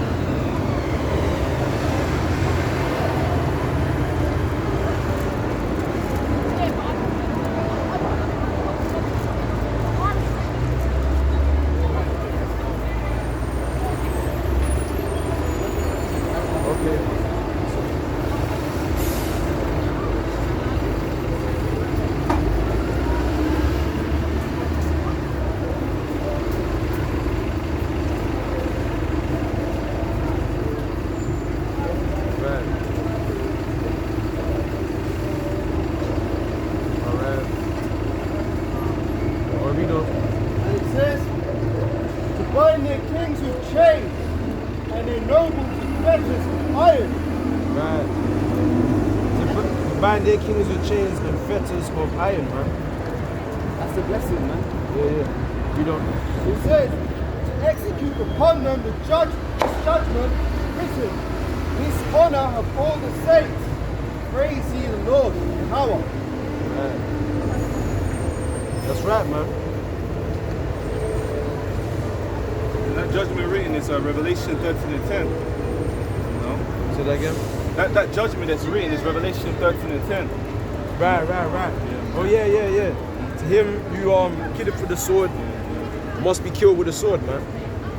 bind their kings with chains and fetters of iron, man. That's the blessing, man. Yeah. We don't. It says, to execute upon them the judgment written. This honor of all the saints. Praise ye the Lord, Yahweh. Right. That's right, man. And that judgment written is Revelation 13 and 10. You know? Say that again? That judgment that's written is Revelation 13 and 10. Right. Yeah. Oh yeah. To him, you killed with the sword, must be killed with a sword, man.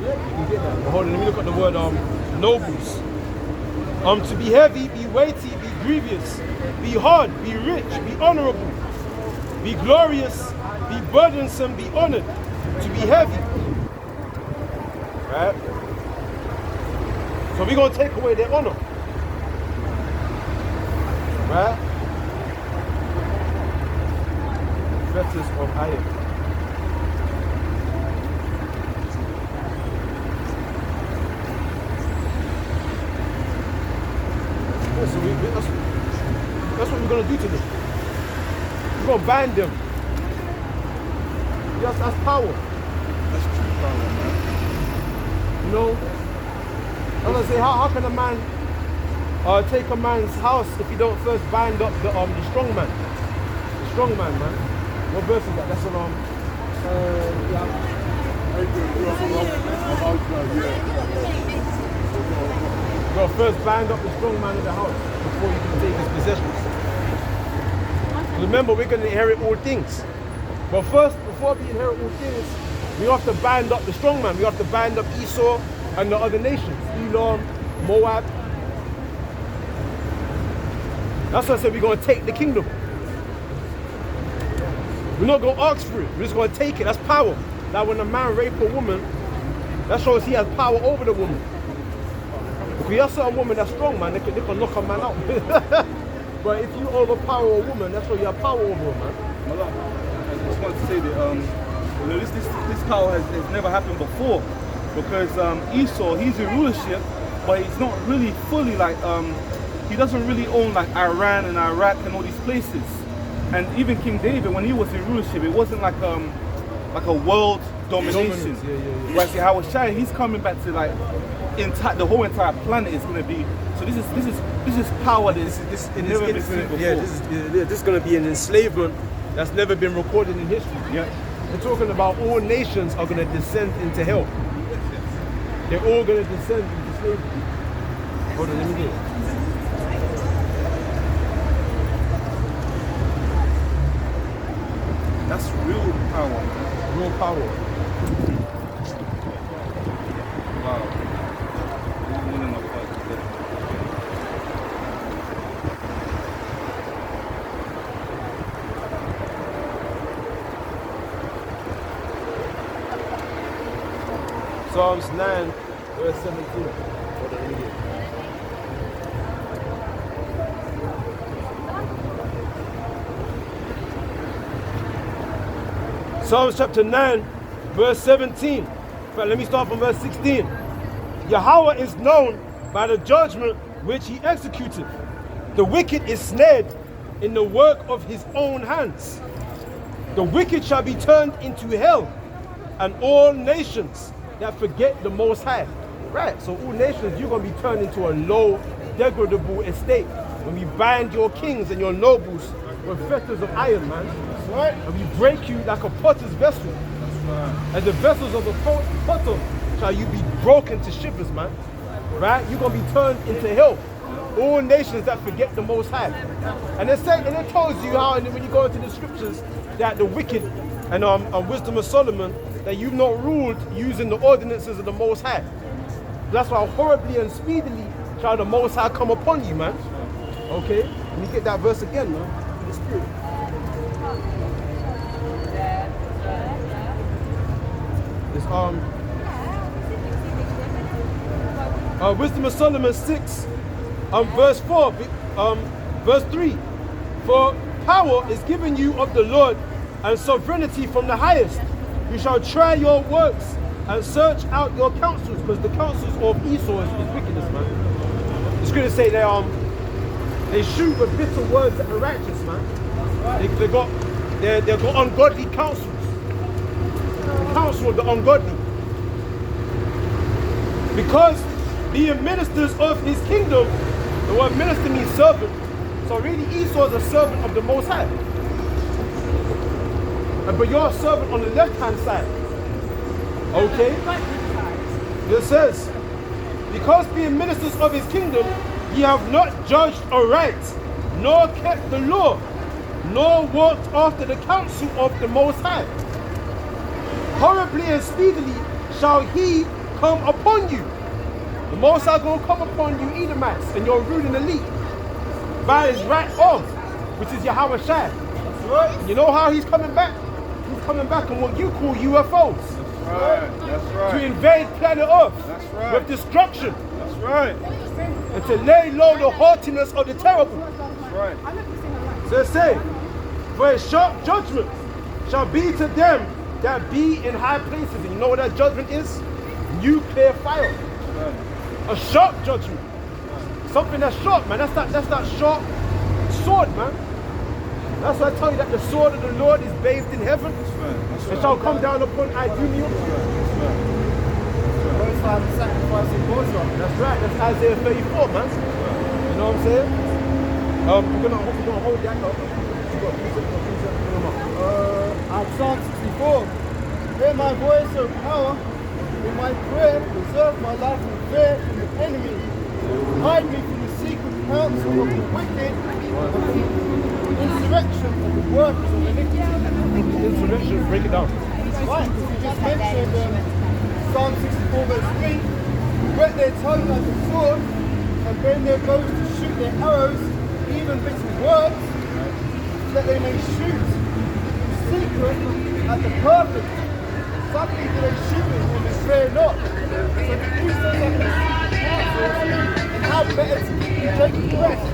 Yeah, you can get that. But hold on, let me look at the word nobles. To be heavy, be weighty, be grievous, be hard, be rich, be honorable, be glorious, be burdensome, be honored, to be heavy. Right? So we're gonna take away their honor. Right? Fetters of iron. Yeah, so that's what we're gonna do to them. We're gonna bind them. Yes, that's power. That's true power, man. You know? I was gonna say, how can a man take a man's house if you don't first bind up the strong man? The strong man, man. What verse is that? That's on You gotta first bind up the strong man in the house before you can take his possessions. Remember, we're gonna inherit all things. But first, before we inherit all things, we have to bind up the strong man. We have to bind up Esau and the other nations. Edom, Moab. That's why I said we're gonna take the kingdom. We're not gonna ask for it, we're just gonna take it. That's power. That when a man rapes a woman, that shows he has power over the woman. If you have certain woman that's strong, man, they can knock a man out. But if you overpower a woman, that's why you have power over her, man. I just want to say that you know, this power has never happened before, because Esau, he's in rulership, but he's not really fully like he doesn't really own like Iran and Iraq and all these places. And even King David, when he was in rulership, it wasn't like a world domination. Yeah. Whereas Yahushua, he's coming back to like the whole entire planet is going to be. So this is power that this never been seen before. This is going to be an enslavement that's never been recorded in history. Yeah. We're talking about all nations are going to descend into hell. They're all going to descend into slavery. Hold on, let me get it. That's real power, man. Real power. Wow. Winning the fight. Psalms 9, verse 17. Hold on, let me get it. Psalms chapter 9, verse 17. In fact, let me start from verse 16. Yahweh is known by the judgment which he executeth. The wicked is snared in the work of his own hands. The wicked shall be turned into hell, and all nations that forget the Most High. Right, so all nations, you're going to be turned into a low, degradable estate. When we bind your kings and your nobles with fetters of iron, man. Right? And we break you like a potter's vessel. As the vessels of the potter shall you be broken to shivers, man. Right? You're going to be turned into hell. All nations that forget the Most High. And it tells you how, and when you go into the scriptures, that the wicked and wisdom of Solomon, that you've not ruled using the ordinances of the Most High. That's why horribly and speedily shall the Most High come upon you, man. Okay? Let me get that verse again, man. In the spirit. Wisdom of Solomon 6, verse 4, verse 3. For power is given you of the Lord, and sovereignty from the highest. You shall try your works and search out your counsels, because the counsels of Esau is wickedness, man. The scriptures say that They shoot with bitter words at the righteous, man. They got ungodly counsels. The counsel of the ungodly. Because being ministers of his kingdom, the word minister means servant. So really Esau is a servant of the Most High. But you're a servant on the left-hand side. Okay? It says, because being ministers of his kingdom, ye have not judged aright, nor kept the law, nor walked after the counsel of the Most High. Horribly and speedily shall he come upon you. The Most High will come upon you, Edomites, and your ruling elite, by his right arm, which is Yahweh Shai. You know how he's coming back? He's coming back on what you call UFOs. That's right. To invade planet Earth. That's right. With destruction. That's right. And to lay low the haughtiness of the terrible. That's right. So it says, for a sharp judgment shall be to them that be in high places. And you know what that judgment is? Nuclear fire. A sharp judgment. Something that's sharp, man. That's that sharp sword, man. That's why I tell you that the sword of the Lord is bathed in heaven. It shall come down upon Idumeum. That's right. That's Isaiah 34, man. You know what I'm saying? We're gonna hold that up. Psalm 64. Hear my voice, O power. In my prayer, preserve my life from fear from the enemy. Hide me from the secret counsel of the wicked, of the insurrection of the workers of iniquity. Insurrection, break it down. Right, you just mentioned Psalm 64 verse 3. Whet their tongue like a sword, and bend their bows to shoot their arrows, even bitter words, so that they may shoot in secret at the perfect. Suddenly do they shoot it and they fear not. So the Eastern and the and how better to keep you taking rest.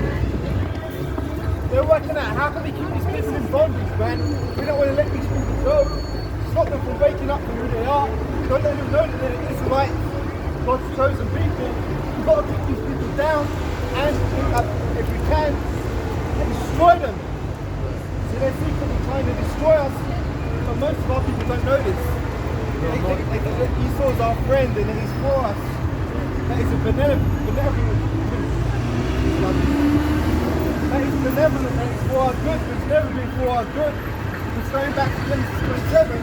They're working out how can we keep these people in bondage, man. We don't want to let these people go. Stop them from waking up from who they are. Don't let them know that they're the Israelites, God's chosen people. We've got to keep these people down and if we can, destroy them. So they're secretly trying to destroy us, but most of our people don't know this. Esau is our friend and he's for us. That is a benevolent that is benevolent and it's for our good, but it's never been for our good. It's going back to Genesis 27.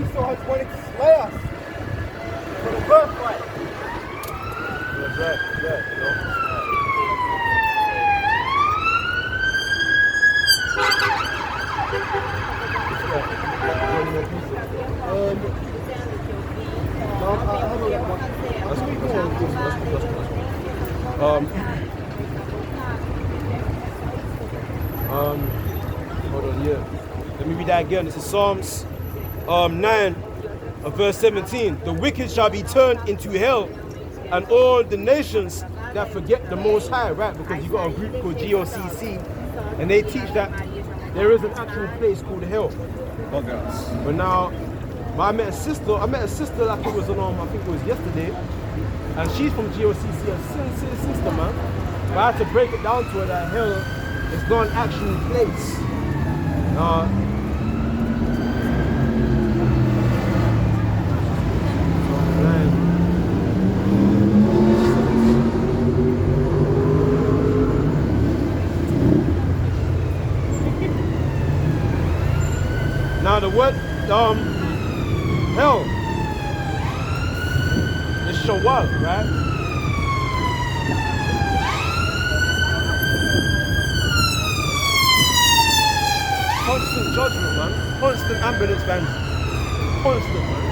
Esau has wanted to slay us for the birthright. That's right, yeah. Hold on, yeah. Let me read that again. This is Psalms 9, verse 17. The wicked shall be turned into hell, and all the nations that forget the Most High, right? Because you got a group called GOCC, and they teach that there is an actual place called hell. But now, I met a sister like it was on, I think it was yesterday, and she's from GOCC, a sister, man. But I had to break it down to her that hell is not an actual place. Now the word hell is shawal, right? Constant judgment, man. Constant ambulance van. Constant, man.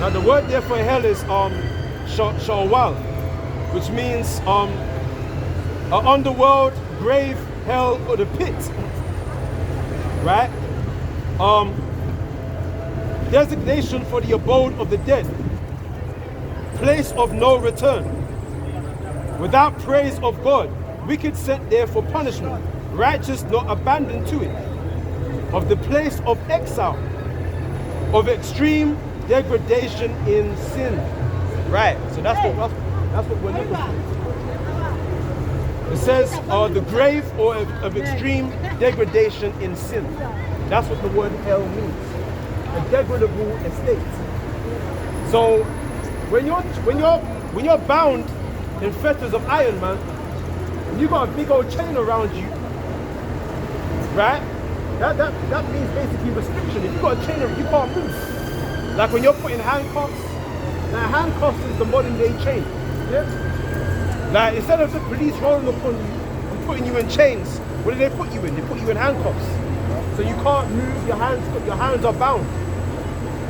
Now the word there for hell is shawal, which means an underworld, grave, hell, or the pit. Right? Designation for the abode of the dead, place of no return, without praise of God, wicked sent there for punishment, righteous not abandoned to it, of the place of exile, of extreme degradation in sin. Right, so that's what we're looking for. It says the grave or of extreme degradation in sin. That's what the word hell means. A degradable estate. So when you're bound in fetters of iron, man, and you got a big old chain around you, right? That means basically restriction. If you got a chain, you can't move. Like when you're putting handcuffs. Now handcuffs is the modern day chain. Yeah? Like instead of the police rolling upon you and putting you in chains, what do they put you in? They put you in handcuffs. So you can't move, your hands are bound.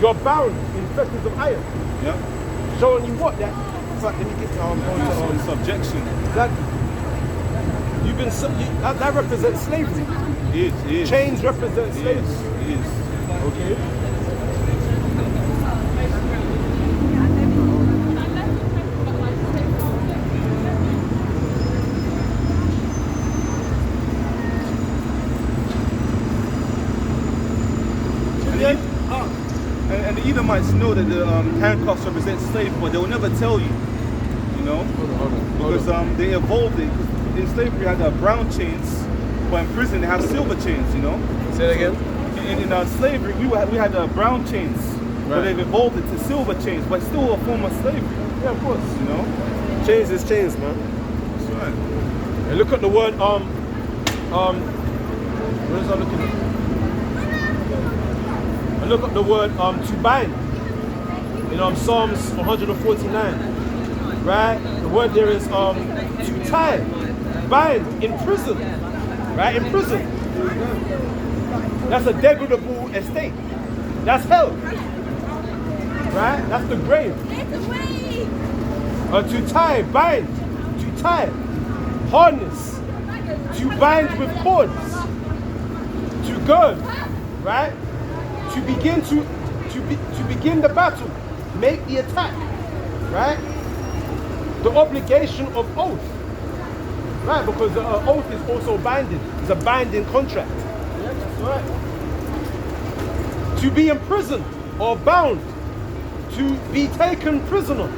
You're bound in fetters of iron. Yeah. Showing you what that. In fact, let me get Subjection. Exactly. That represents slavery. It is. Chains represent slavery. It is. Okay. And the Edomites know that the handcuffs represent slavery, but they will never tell you, you know, because they evolved it. In slavery, you had brown chains, but in prison they have silver chains, you know. Say it again. In slavery, we had brown chains, but they've evolved it to silver chains, but still a form of slavery. Yeah, of course. You know, Chains is chains, man. that's right. And look at the word what is I looking at? I look at the word to bind in Psalms 149, right? The word there is to tie, bind, in prison, right? In prison. That's a degradable estate. That's hell, right? That's the grave. To tie, bind, to tie, harness, to bind with cords, to gird, right? To begin to begin the battle, make the attack, right? The obligation of oath, right? Because the oath is also binding. It's a binding contract. Yeah, that's right. To be imprisoned or bound, to be taken prisoner,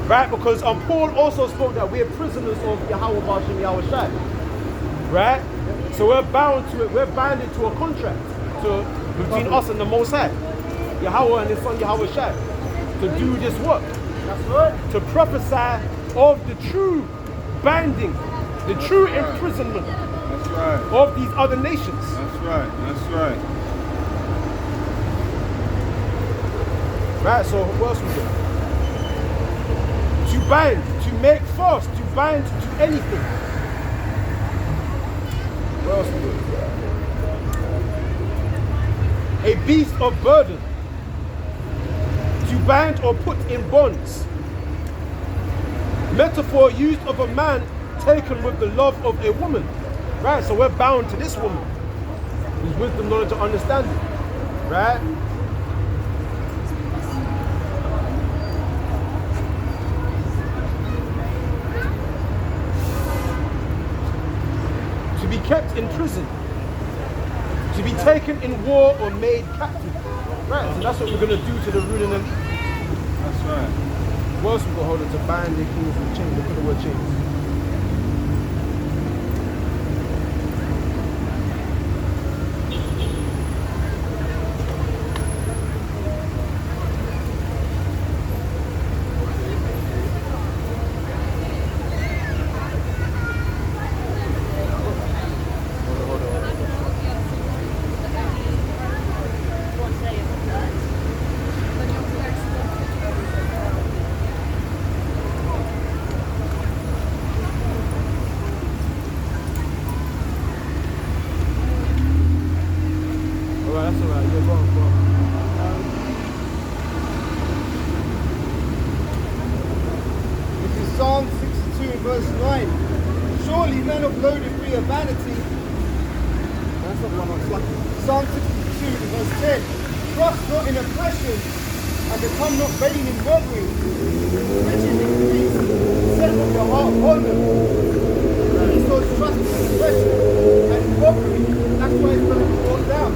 right? Because Paul also spoke that we're prisoners of Yahweh Bashem Yahweh Shai, right? So we're bound to it. We're binded to a contract between us and the Most High, Yahweh and His Son Yahweh Shai, to do this work. That's right. To prophesy of the true binding, the true imprisonment of these other nations. That's right. That's right. Right, so what else we got? To bind, to make fast, to bind to anything. What else we got? A beast of burden. To bind or put in bonds. Metaphor used of a man taken with the love of a woman. Right, so we're bound to this woman. Whose wisdom, knowledge, and understanding. Right? To be kept in prison. To be taken in war or made captive. Right, so that's what we're going to do to the ruling elite. That's right. What else we got hold of? To bind their kings with chains. Look at the word chains. Psalm 62 verse 9. Surely men of low degree of vanity. That's not one I'm slacking. Psalm 62 verse 10. Trust not in oppression and become not vain in robbery. Riches increase, set up your heart on them. Esau's trust in oppression and robbery. That's why it's going to be brought down.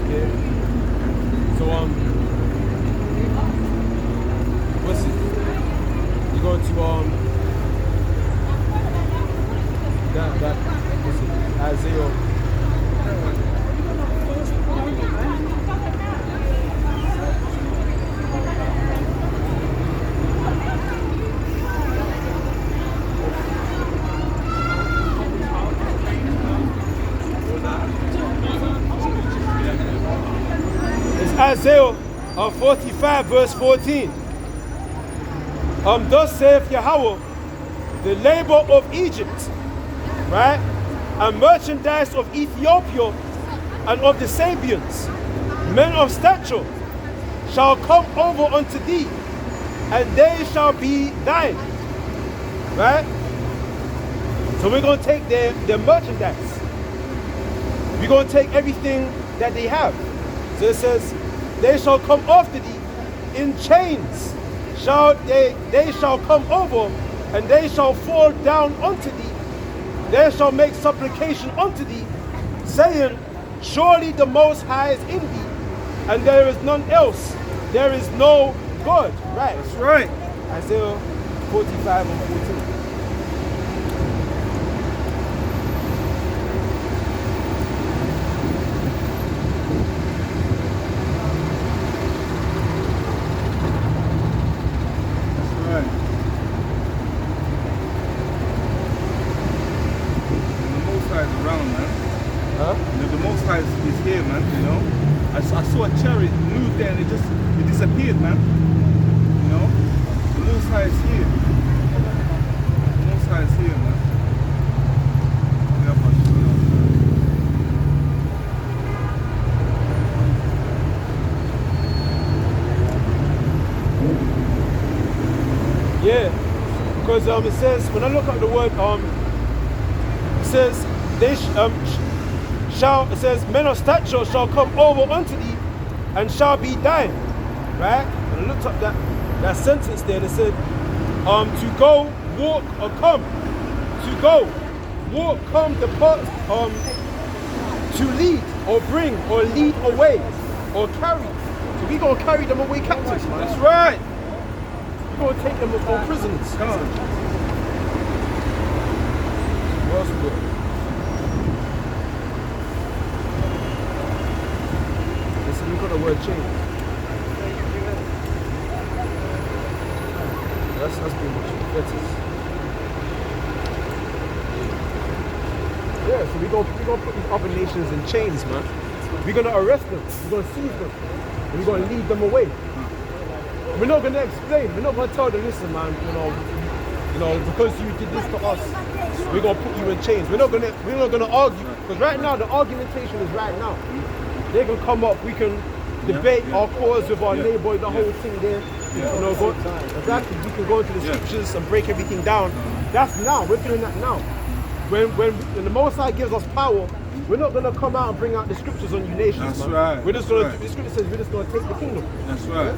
Okay. So what's it? Isaiah 45 verse 14. Thus saith Yahweh, the labor of Egypt, right, and merchandise of Ethiopia and of the Sabians, men of stature, shall come over unto thee, and they shall be thine. Right? So we're going to take their merchandise. We're going to take everything that they have. So it says, they shall come after thee in chains. They shall come over, and they shall fall down unto thee. They shall make supplication unto thee, saying, surely the Most High is in thee, and there is none else. There is no God. Right. That's right. Isaiah 45 and 14. Is here, man, you know. I saw a chariot move there and it disappeared, man. You know, the Most High is here. The Most High is here, man. Yeah, because it says, when I look at the word, it says they it says, men of stature shall come over unto thee, and shall be thine. Right? And I looked up that sentence there, and it said, to go, walk, or come. To go, walk, come, depart, to lead, or bring, or lead away, or carry. So we're going to carry them away captives, man. That's right. We're going to take them as all prisoners. Come on. What's good? We've got the word change. That's pretty much it. That's it. Yeah, so we're gonna put these other nations in chains, man. We're gonna arrest them, we're gonna seize them, and we're gonna lead them away. We're not gonna explain, we're not gonna tell them, listen, man, you know, because you did this to us, we're gonna put you in chains. We're not gonna argue, because right now the argumentation is right now. They can come up, we can debate our cause with our neighbor, the whole thing there. You know, exactly. We can go into the scriptures and break everything down. That's now. We're doing that now. When the Most High gives us power, we're not going to come out and bring out the scriptures on you nations. That's man. right. We're just going to. The scripture says we're just going to take the kingdom. That's right.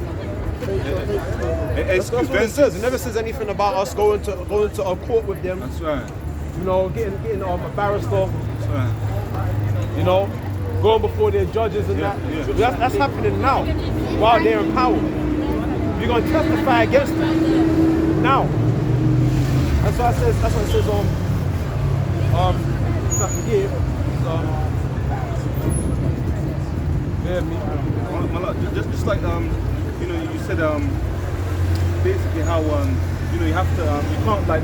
That's what it says. It never says anything about us going to a court with them. That's right. You know, getting a barrister. That's right. You know, going before their judges and that. So that's happening now, while they're in power. You're going to testify against them now. That's what it says. That's what it says on. If I can give, just like you know, you said basically how you know, you have to you can't like